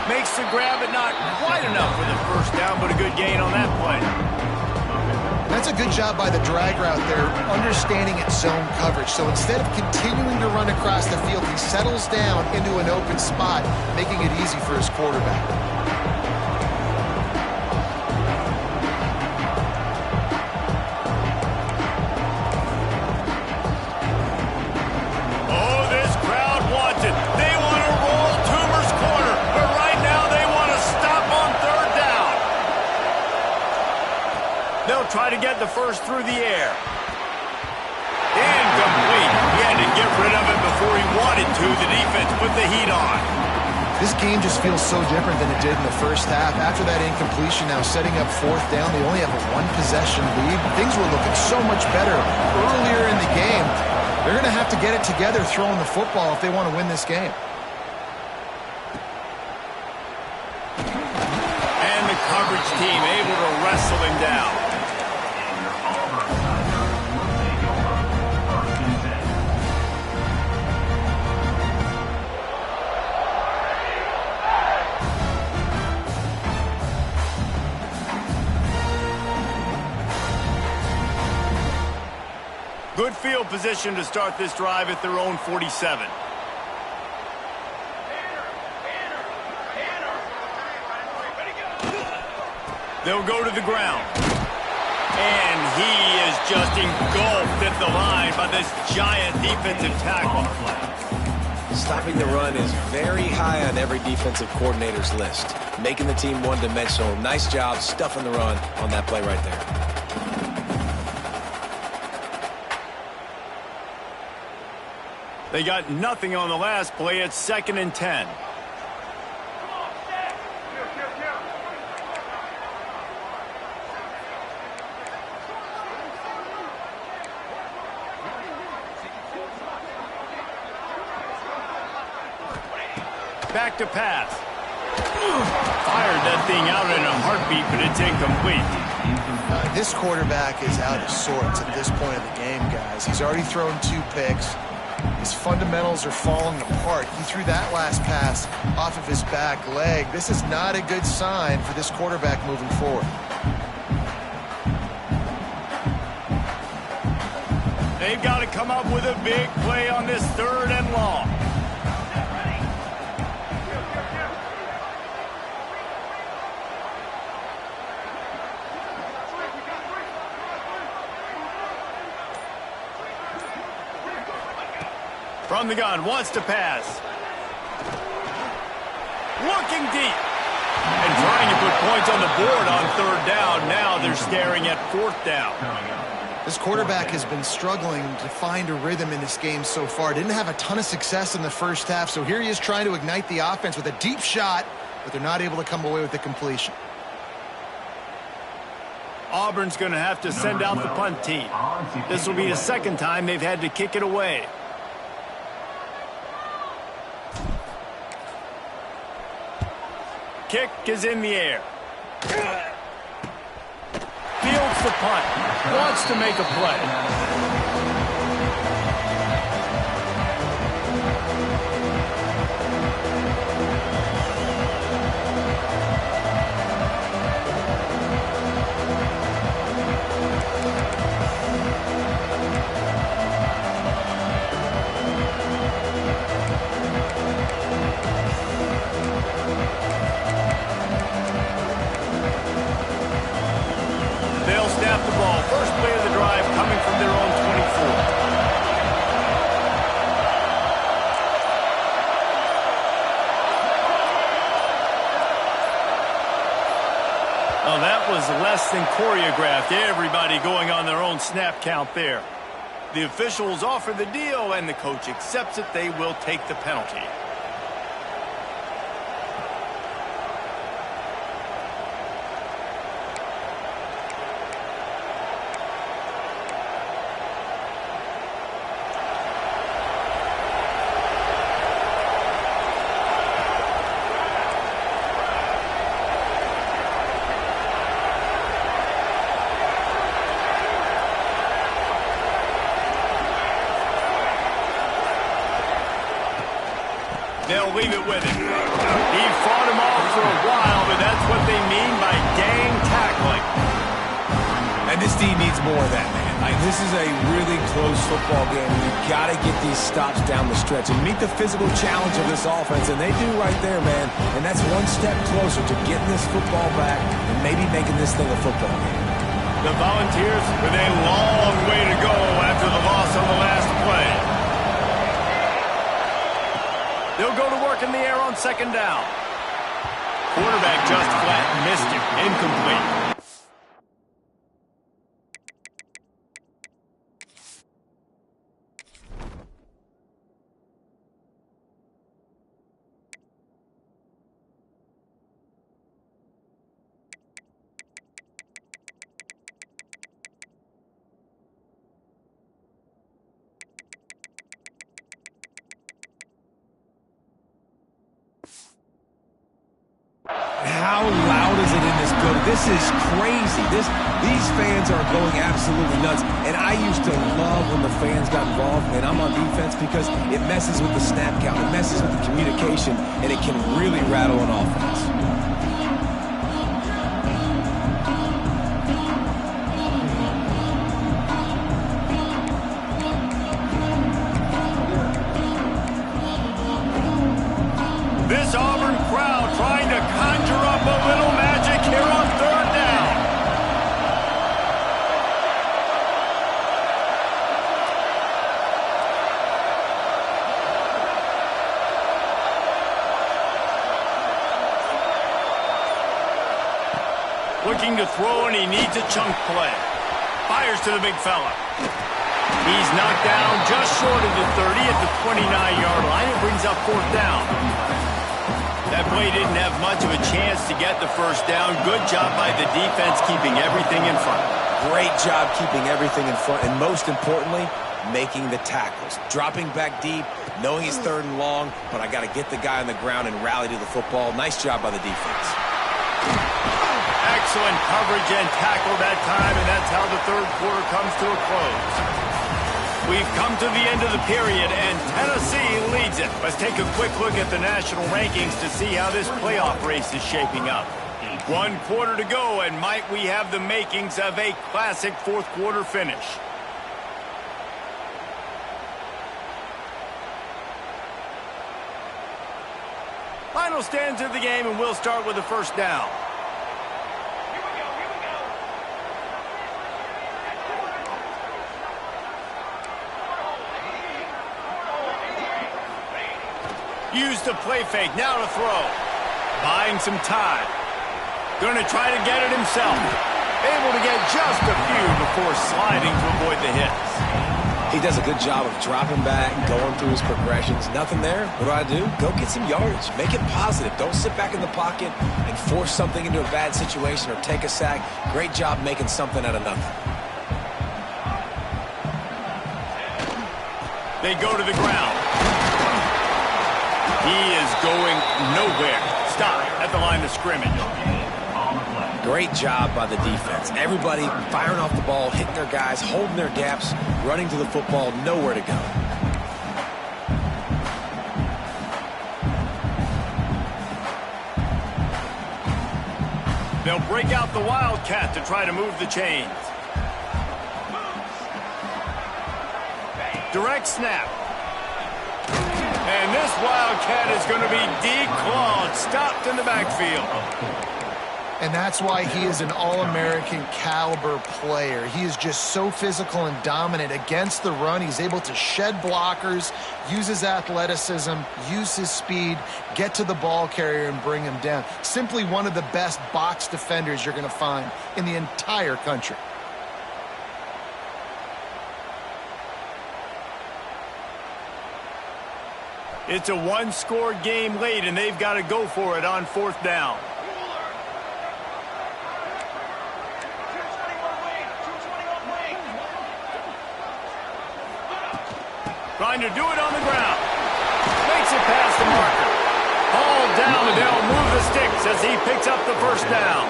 Makes the grab, but not quite enough for the first down, but a good gain on that play. That's a good job by the drag route there, understanding its zone coverage. So instead of continuing to run across the field, he settles down into an open spot, making it easy for his quarterback. Oh, this crowd wants it. They want to roll Toomer's corner, but right try to get the first through the air. Incomplete. He had to get rid of it before he wanted to. The defense put the heat on. This game just feels so different than it did in the first half. After that incompletion, now setting up fourth down, they only have a one-possession lead. Things were looking so much better earlier in the game. They're going to have to get it together throwing the football if they want to win this game. And the coverage team able to wrestle him down. Good field position to start this drive at their own 47. They'll go to the ground. And he is just engulfed at the line by this giant defensive tackle. Stopping the run is very high on every defensive coordinator's list. Making the team one-dimensional. Nice job stuffing the run on that play right there. They got nothing on the last play. It's 2nd and 10. Back to pass. Fired that thing out in a heartbeat, but it's incomplete. This quarterback is out of sorts at this point of the game, guys. He's already thrown 2 picks. His fundamentals are falling apart. He threw that last pass off of his back leg. This is not a good sign for this quarterback moving forward. They've got to come up with a big play on this 3rd and long. From the gun, wants to pass. Looking deep. And trying to put points on the board on 3rd down. Now they're staring at 4th down. This quarterback has been struggling to find a rhythm in this game so far. Didn't have a ton of success in the first half, so here he is trying to ignite the offense with a deep shot, but they're not able to come away with the completion. Auburn's going to have to send out the punt team. This will be the 2nd time they've had to kick it away. Kick is in the air. Fields the punt. Wants to make a play. Snap the ball. First play of the drive coming from their own 24. Oh, that was less than choreographed. Everybody going on their own snap count there. The officials offer the deal, and the coach accepts it. They will take the penalty. They'll leave it with him. He fought him off for a while, but that's what they mean by gang tackling. And this team needs more of that, man. This is a really close football game. You've got to get these stops down the stretch and meet the physical challenge of this offense, and they do right there, man. And that's one step closer to getting this football back and maybe making this thing a football game. The Volunteers with a long way to go after the loss on the last play. They'll go to work in the air on 2nd down. Quarterback just flat missed it. Incomplete. How loud is it in this building? This is crazy. These fans are going absolutely nuts. And I used to love when the fans got involved, and I'm on defense because it messes with the snap count, it messes with the communication, and it can really rattle an offense. This Auburn crowd trying to conjure up a little magic here on third down. Looking to throw, and he needs a chunk play. Fires to the big fella. He's knocked down just short of the 30 at the 29-yard line. It brings up fourth down. That play didn't have much of a chance to get the first down. Good job by the defense keeping everything in front. Great job keeping everything in front, and most importantly, making the tackles. Dropping back deep, knowing he's third and long, but I got to get the guy on the ground and rally to the football. Nice job by the defense. Excellent coverage and tackle that time, and that's how the third quarter comes to a close. We've come to the end of the period, and Tennessee leads it. Let's take a quick look at the national rankings to see how this playoff race is shaping up. 1 quarter to go, and might we have the makings of a classic fourth quarter finish. Final stands of the game, and we'll start with the first down. Use the play fake, now to throw. Buying some time. Going to try to get it himself. Able to get just a few before sliding to avoid the hits. He does a good job of dropping back, going through his progressions. Nothing there. What do? Go get some yardage. Make it positive. Don't sit back in the pocket and force something into a bad situation or take a sack. Great job making something out of nothing. They go to the ground. He is going nowhere. Stop at the line of scrimmage. Great job by the defense. Everybody firing off the ball, hitting their guys, holding their gaps, running to the football, nowhere to go. They'll break out the Wildcat to try to move the chains. Direct snap. And this Wildcat is going to be declawed, stopped in the backfield. And that's why he is an All-American caliber player. He is just so physical and dominant against the run. He's able to shed blockers, use his athleticism, use his speed, get to the ball carrier and bring him down. Simply one of the best box defenders you're going to find in the entire country. It's a one-score game late, and they've got to go for it on fourth down. Trying to do it on the ground. Makes it past the marker. Ball down, and they'll move the sticks as he picks up the first down.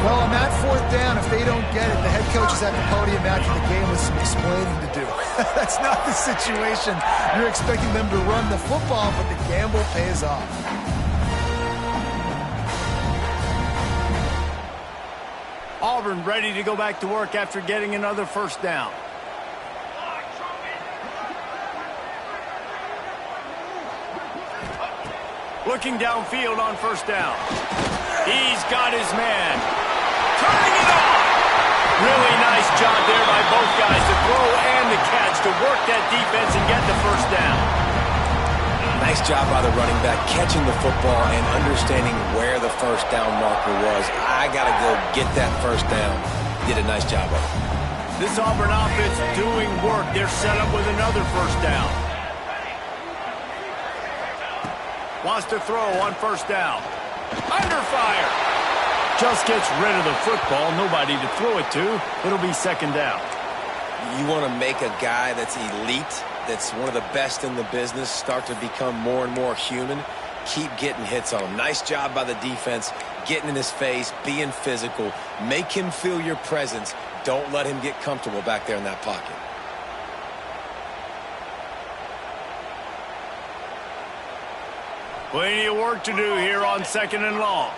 Well, on that fourth down, if they don't get it, the head coach is at the podium after the game with some explaining to do. That's not the situation. You're expecting them to run the football, but the gamble pays off. Auburn ready to go back to work after getting another first down. Looking downfield on first down. He's got his man. Turning it on. Really nice job there by both guys to throw and the catch to work that defense and get the first down. Nice job by the running back, catching the football and understanding where the first down marker was. I got to go get that first down. Did a nice job of it. This Auburn offense doing work. They're set up with another first down. Wants to throw on first down. Under fire. Just gets rid of the football. Nobody to throw it to. It'll be second down. You want to make a guy that's elite, that's one of the best in the business, start to become more and more human. keep getting hits on him. Nice job by the defense, getting in his face, being physical. Make him feel your presence. Don't let him get comfortable back there in that pocket. Plenty of work to do here on 2nd and long.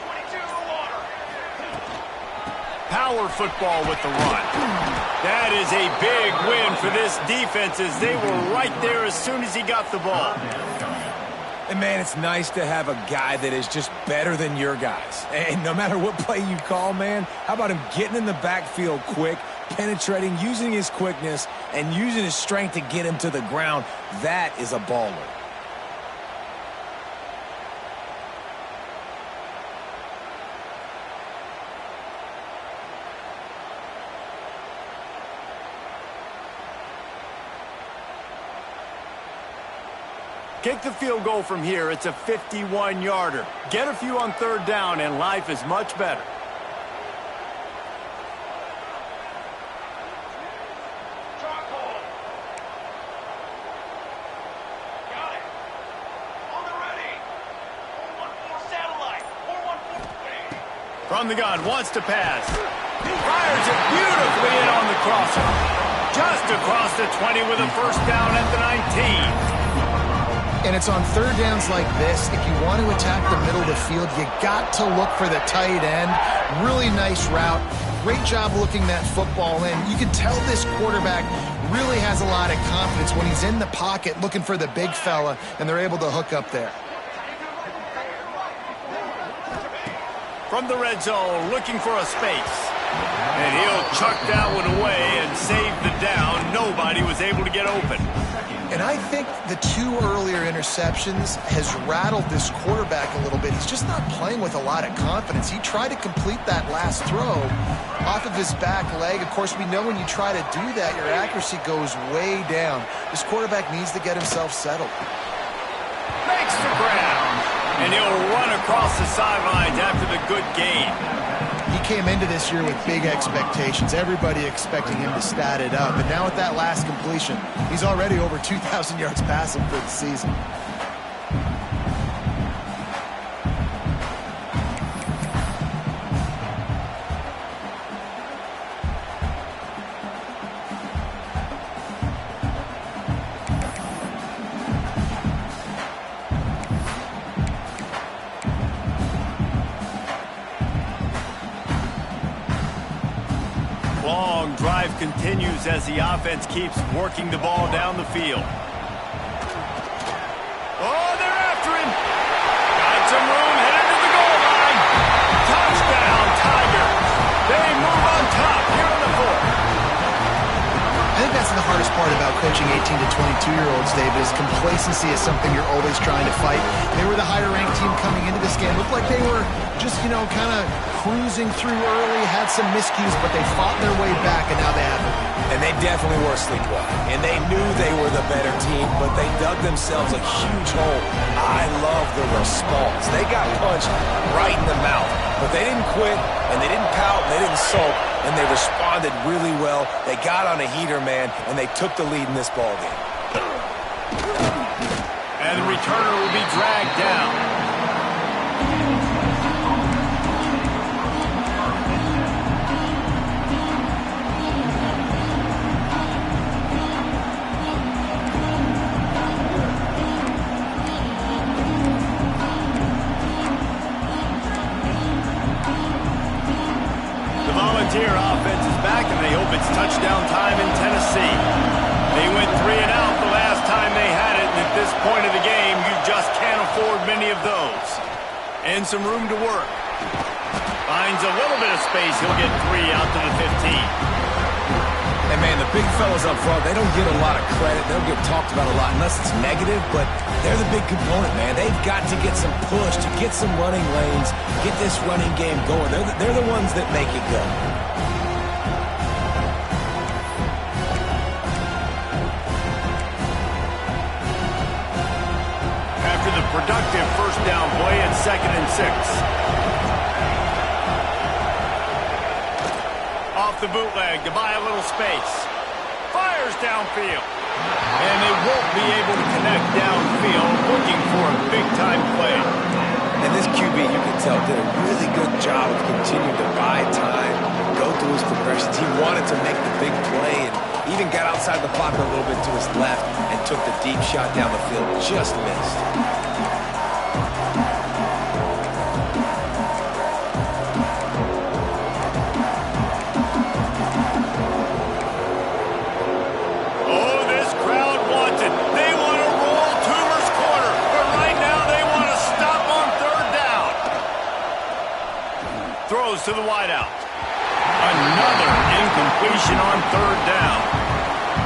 22 to water. Power football with the run. That is a big win for this defense as they were right there as soon as he got the ball. And, man, it's nice to have a guy that is just better than your guys. And no matter what play you call, man, how about him getting in the backfield quick, penetrating, using his quickness, and using his strength to get him to the ground? That is a baller. Kick the field goal from here. It's a 51-yarder. Get a few on 3rd down, and life is much better. Charcoal. Got it. On the ready. 414 satellite. 414. From the gun, wants to pass. Fires it beautifully in on the crosser. Just across the 20 with a first down at the 19. And it's on 3rd downs like this. If you want to attack the middle of the field, you got to look for the tight end. Really nice route. Great job looking that football in. You can tell this quarterback really has a lot of confidence when he's in the pocket looking for the big fella, and they're able to hook up there. From the red zone, looking for a space. And he'll chuck that one away and save the down. Nobody was able to get open. And I think the 2 earlier interceptions has rattled this quarterback a little bit. He's just not playing with a lot of confidence. He tried to complete that last throw off of his back leg. Of course, we know when you try to do that, your accuracy goes way down. This quarterback needs to get himself settled. Makes the ground. And he'll run across the sidelines after the good game. He came into this year with big expectations. Everybody expecting him to stat it up. And now with that last completion, he's already over 2,000 yards passing for the season. Long drive continues as the offense keeps working the ball down the field. Oh, they're after him. Got some room, headed to the goal line. Touchdown, Tigers. They move on top here in the 4th. I think that's the hardest part about coaching 18 to 22-year-olds, David, is complacency is something you're always trying to fight. They were the higher-ranked team coming into this game. Looked like they were just, kind of cruising through early, had some miscues, but they fought their way back, and now they have it. And they definitely were sleepwalking. And they knew they were the better team, but they dug themselves a huge hole. I love the response. They got punched right in the mouth, but they didn't quit, and they didn't pout, and they didn't sulk, and they responded really well. They got on a heater, man, and they took the lead in this ball game. And the returner will be dragged down. Volunteer offense is back, and they hope it's touchdown time in Tennessee. They went 3 and out the last time they had it, and at this point of the game, you just can't afford many of those. And some room to work. Finds a little bit of space. He'll get 3 out to the 15. And, man, the big fellas up front, they don't get a lot of credit. They don't get talked about a lot unless it's negative, but they're the big component, man. They've got to get some push, to get some running lanes, get this running game going. They're the ones that make it go. After the productive first down play at 2nd and 6. Off the bootleg to buy a little space. Fires fires downfield. And they won't be able to connect downfield, looking for a big-time play. And this QB, you can tell, did a really good job of continuing to buy time, go through his progressions. He wanted to make the big play and even got outside the pocket a little bit to his left and took the deep shot down the field. Just missed. Oh, this crowd wants it. They want to roll Toomer's corner, but right now they want to stop on third down. Throws to the wideout. Another incompletion on third down.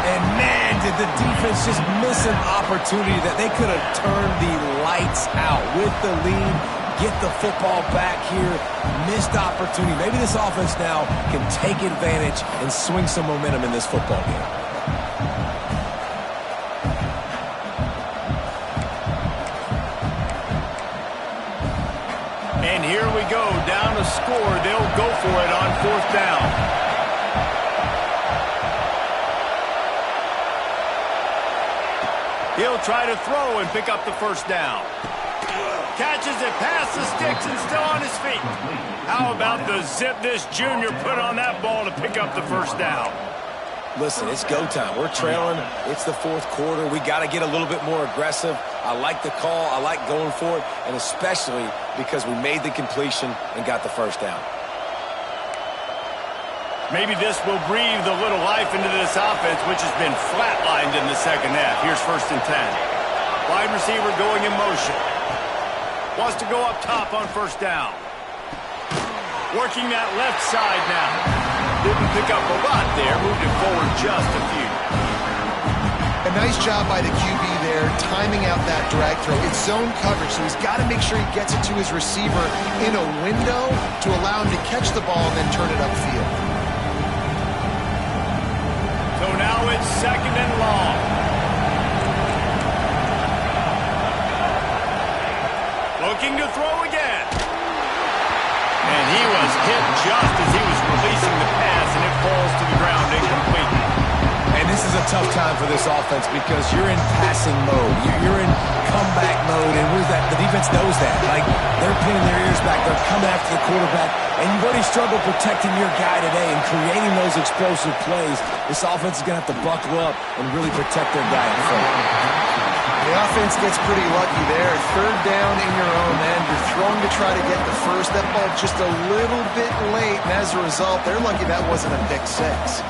And man, did the defense just miss an opportunity that they could have turned the lights out with the lead, get the football back here, missed opportunity. Maybe this offense now can take advantage and swing some momentum in this football game. And here we go, down to score. They'll go for it on fourth down. He'll try to throw and pick up the first down. Catches it past the sticks and still on his feet. How about the zip this junior put on that ball to pick up the first down? Listen, it's go time. We're trailing. It's the fourth quarter. We got to get a little bit more aggressive. I like the call. I like going for it, and especially because we made the completion and got the first down. Maybe this will breathe a little life into this offense, which has been flatlined in the second half. Here's 1st and 10. Wide receiver going in motion. Wants to go up top on first down. Working that left side now. Didn't pick up a lot there. Moved it forward just a few. A nice job by the QB there, timing out that drag throw. It's zone coverage, so he's got to make sure he gets it to his receiver in a window to allow him to catch the ball and then turn it upfield. So now it's 2nd and long. Looking to throw again. And he was hit just as he was releasing the pass, and it falls to the ground incomplete. And this is a tough time for this offense because you're in passing mode. You're in comeback mode, and where's that? The defense knows that. Like, they're pinning their ears back. They're coming after the quarterback, and you've already struggled protecting your guy today and creating those explosive plays. This offense is going to have to buckle up and really protect their guy in front. The offense gets pretty lucky there. 3rd down in your own end. You're throwing to try to get the first. That ball just a little bit late, and as a result, they're lucky that wasn't a pick six.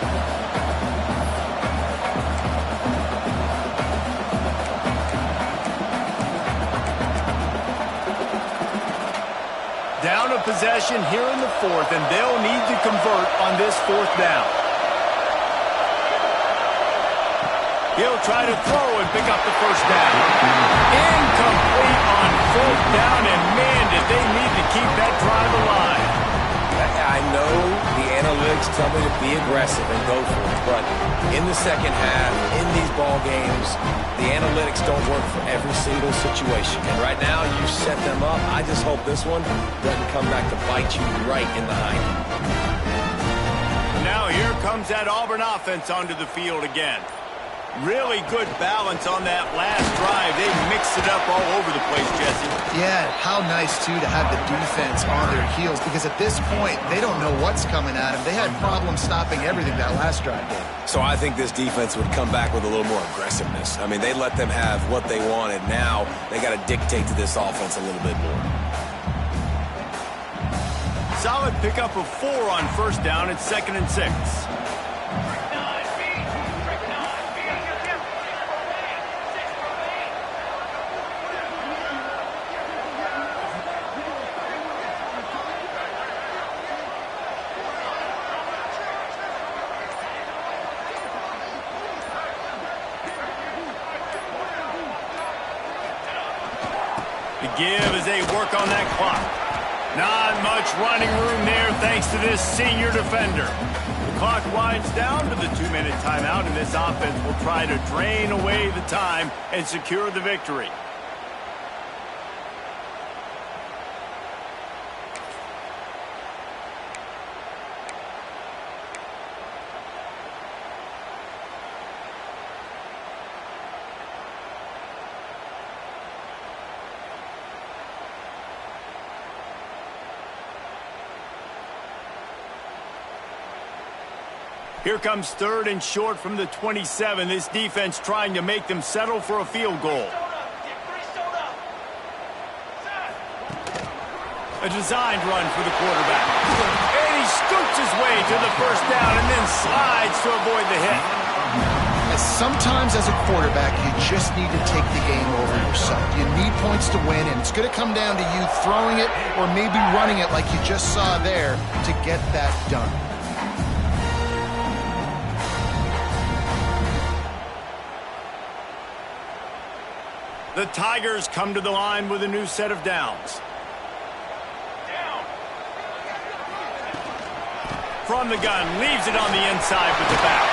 Down a possession here in the 4th, and they'll need to convert on this 4th down. He'll try to throw and pick up the first down. Incomplete on 4th down, and man, did they need to keep that drive alive. I know the analytics tell me to be aggressive and go for it, but in the second half, in these ball games, the analytics don't work for every single situation. And right now, you set them up. I just hope this one doesn't come back to bite you right in the hind. Now here comes that Auburn offense onto the field again. Really good balance on that last drive. They mixed it up all over the place, Jesse. Yeah, how nice, too, to have the defense on their heels, because at this point, they don't know what's coming at them. They had problems stopping everything that last drive did. So I think this defense would come back with a little more aggressiveness. I mean, they let them have what they wanted. Now they got to dictate to this offense a little bit more. Solid pickup of 4 on first down. It's 2nd and 6. The give as they work on that clock. Not much running room there thanks to this senior defender. The clock winds down to the 2-minute timeout, and this offense will try to drain away the time and secure the victory. Here comes 3rd and short from the 27. This defense trying to make them settle for a field goal. A designed run for the quarterback. And he scoots his way to the first down and then slides to avoid the hit. Sometimes as a quarterback, you just need to take the game over yourself. You need points to win, and it's going to come down to you throwing it or maybe running it like you just saw there to get that done. The Tigers come to the line with a new set of downs. From the gun, leaves it on the inside with the back.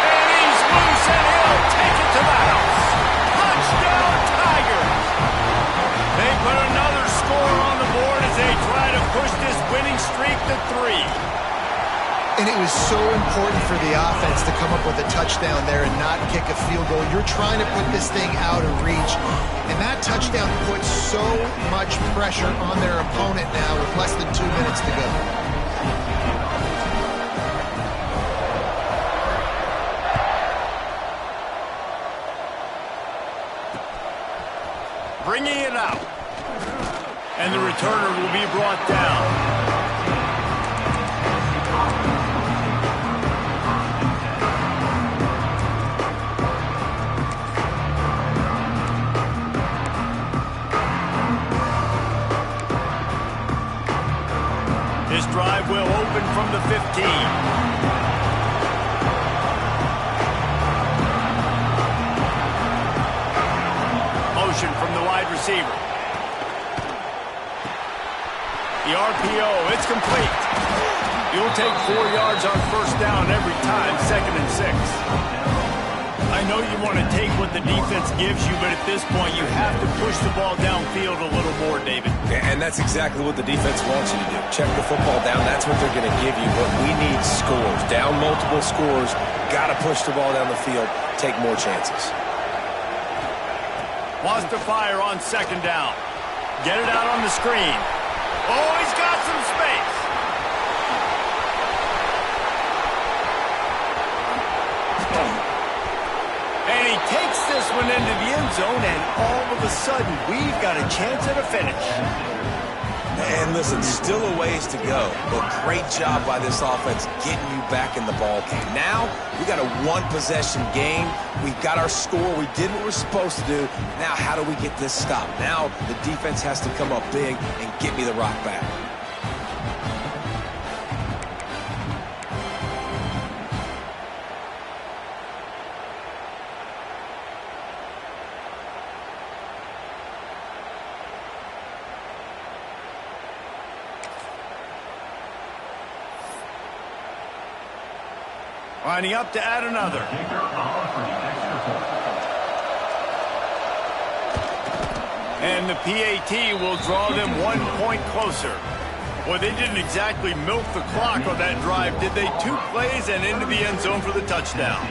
And he's loose and he'll take it to the house. Touchdown, Tigers! They put another score on the board as they try to push this winning streak to 3. And it was so important for the offense to come up with a touchdown there and not kick a field goal. You're trying to put this thing out of reach. And that touchdown puts so much pressure on their opponent now with less than 2 minutes to go. Bringing it out. And the returner will be brought down. This drive will open from the 15. From the wide receiver. The RPO, it's complete. You'll take 4 yards on first down every time, 2nd and 6. I know you want to take what the defense gives you, but at this point you have to push the ball downfield a little more, David. And that's exactly what the defense wants you to do. Check the football down. That's what they're going to give you. But we need scores. Down multiple scores. Got to push the ball down the field. Take more chances. Wants to fire on 2nd down. Get it out on the screen. Oh, he's got some space. And he takes this one into the end zone, and all of a sudden, we've got a chance at a finish. And listen, still a ways to go, but great job by this offense getting you back in the ball game. Now, we got a 1-possession game. We've got our score. We did what we're supposed to do. Now, how do we get this stopped? Now, the defense has to come up big and get me the rock back. Lining up to add another. And the PAT will draw them 1 point closer. Well, they didn't exactly milk the clock on that drive, did they? 2 plays and into the end zone for the touchdown.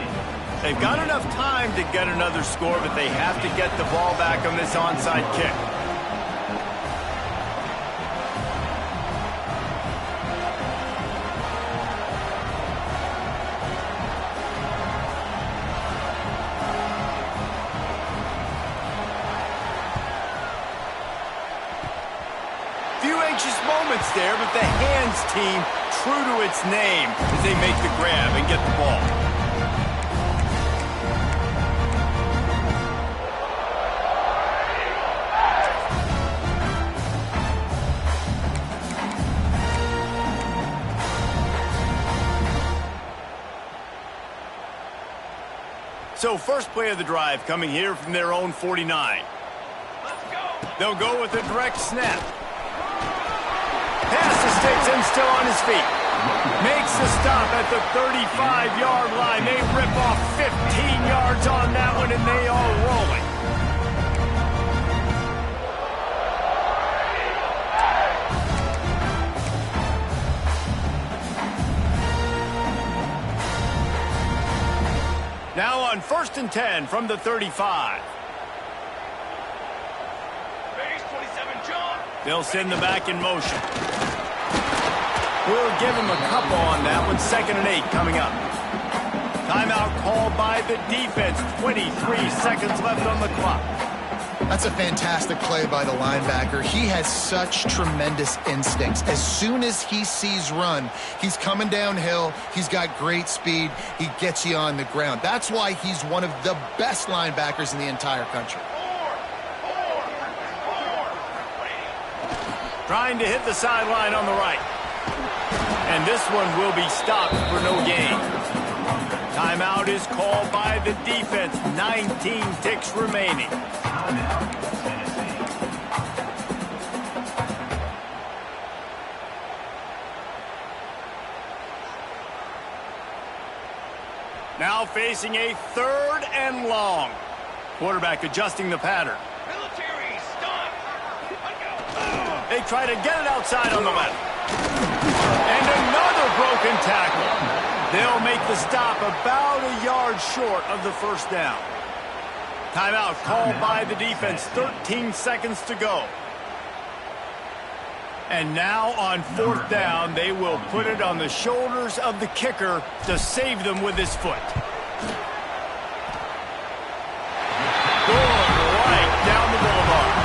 They've got enough time to get another score, but they have to get the ball back on this onside kick. Moments there, but the hands team true to its name as they make the grab and get the ball. So first play of the drive coming here from their own 49. They'll go with a direct snap. Pass the sticks and still on his feet. Makes the stop at the 35-yard line. They rip off 15 yards on that one, and they are rolling. Now on 1st and 10 from the 35. Base 27, John. They'll send the back in motion. We'll give him a couple on that one. 2nd and 8 coming up. Timeout called by the defense. 23 seconds left on the clock. That's a fantastic play by the linebacker. He has such tremendous instincts. As soon as he sees run, he's coming downhill. He's got great speed. He gets you on the ground. That's why he's one of the best linebackers in the entire country. Trying to hit the sideline on the right. And this one will be stopped for no gain. Timeout is called by the defense. 19 ticks remaining. Now facing a 3rd and long. Quarterback adjusting the pattern. Military, stop! They try to get it outside on the left. And another broken tackle. They'll make the stop about a yard short of the 1st down. Timeout called by the defense. 13 seconds to go. And now on 4th down, they will put it on the shoulders of the kicker to save them with his foot. Going right down the boulevard.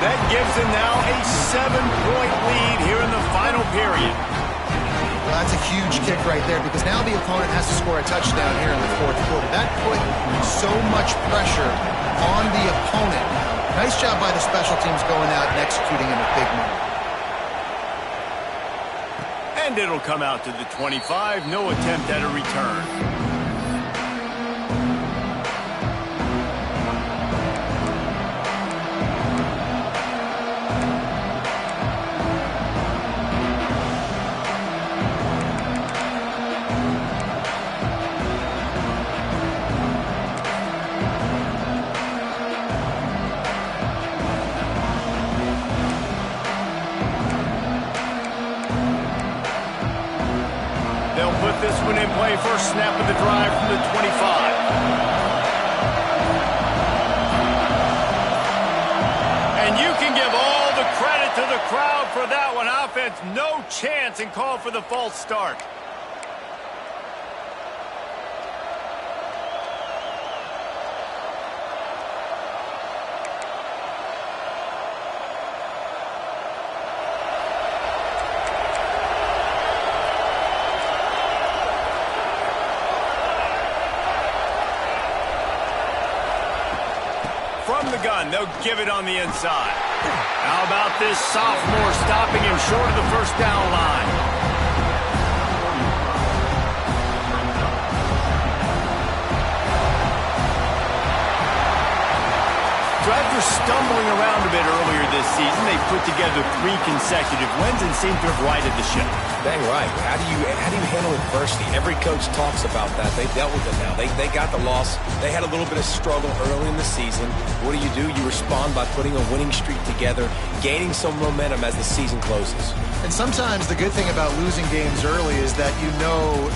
That gives them now a 7-point lead here in the final period. Well, that's a huge kick right there because now the opponent has to score a touchdown here in the 4th quarter. That put so much pressure on the opponent. Nice job by the special teams going out and executing in a big moment. And it'll come out to the 25. No attempt at a return. This one in play, first snap of the drive from the 25. And you can give all the credit to the crowd for that one. Offense, no chance, and call for the false start. From the gun, they'll give it on the inside. How about this sophomore stopping him short of the 1st down line? After stumbling around a bit earlier this season, they put together 3 consecutive wins and seem to have righted the ship. Dang right. How do you handle adversity? Every coach talks about that. They dealt with it now. They got the loss. They had a little bit of struggle early in the season. What do? You respond by putting a winning streak together, gaining some momentum as the season closes. And sometimes the good thing about losing games early is that you know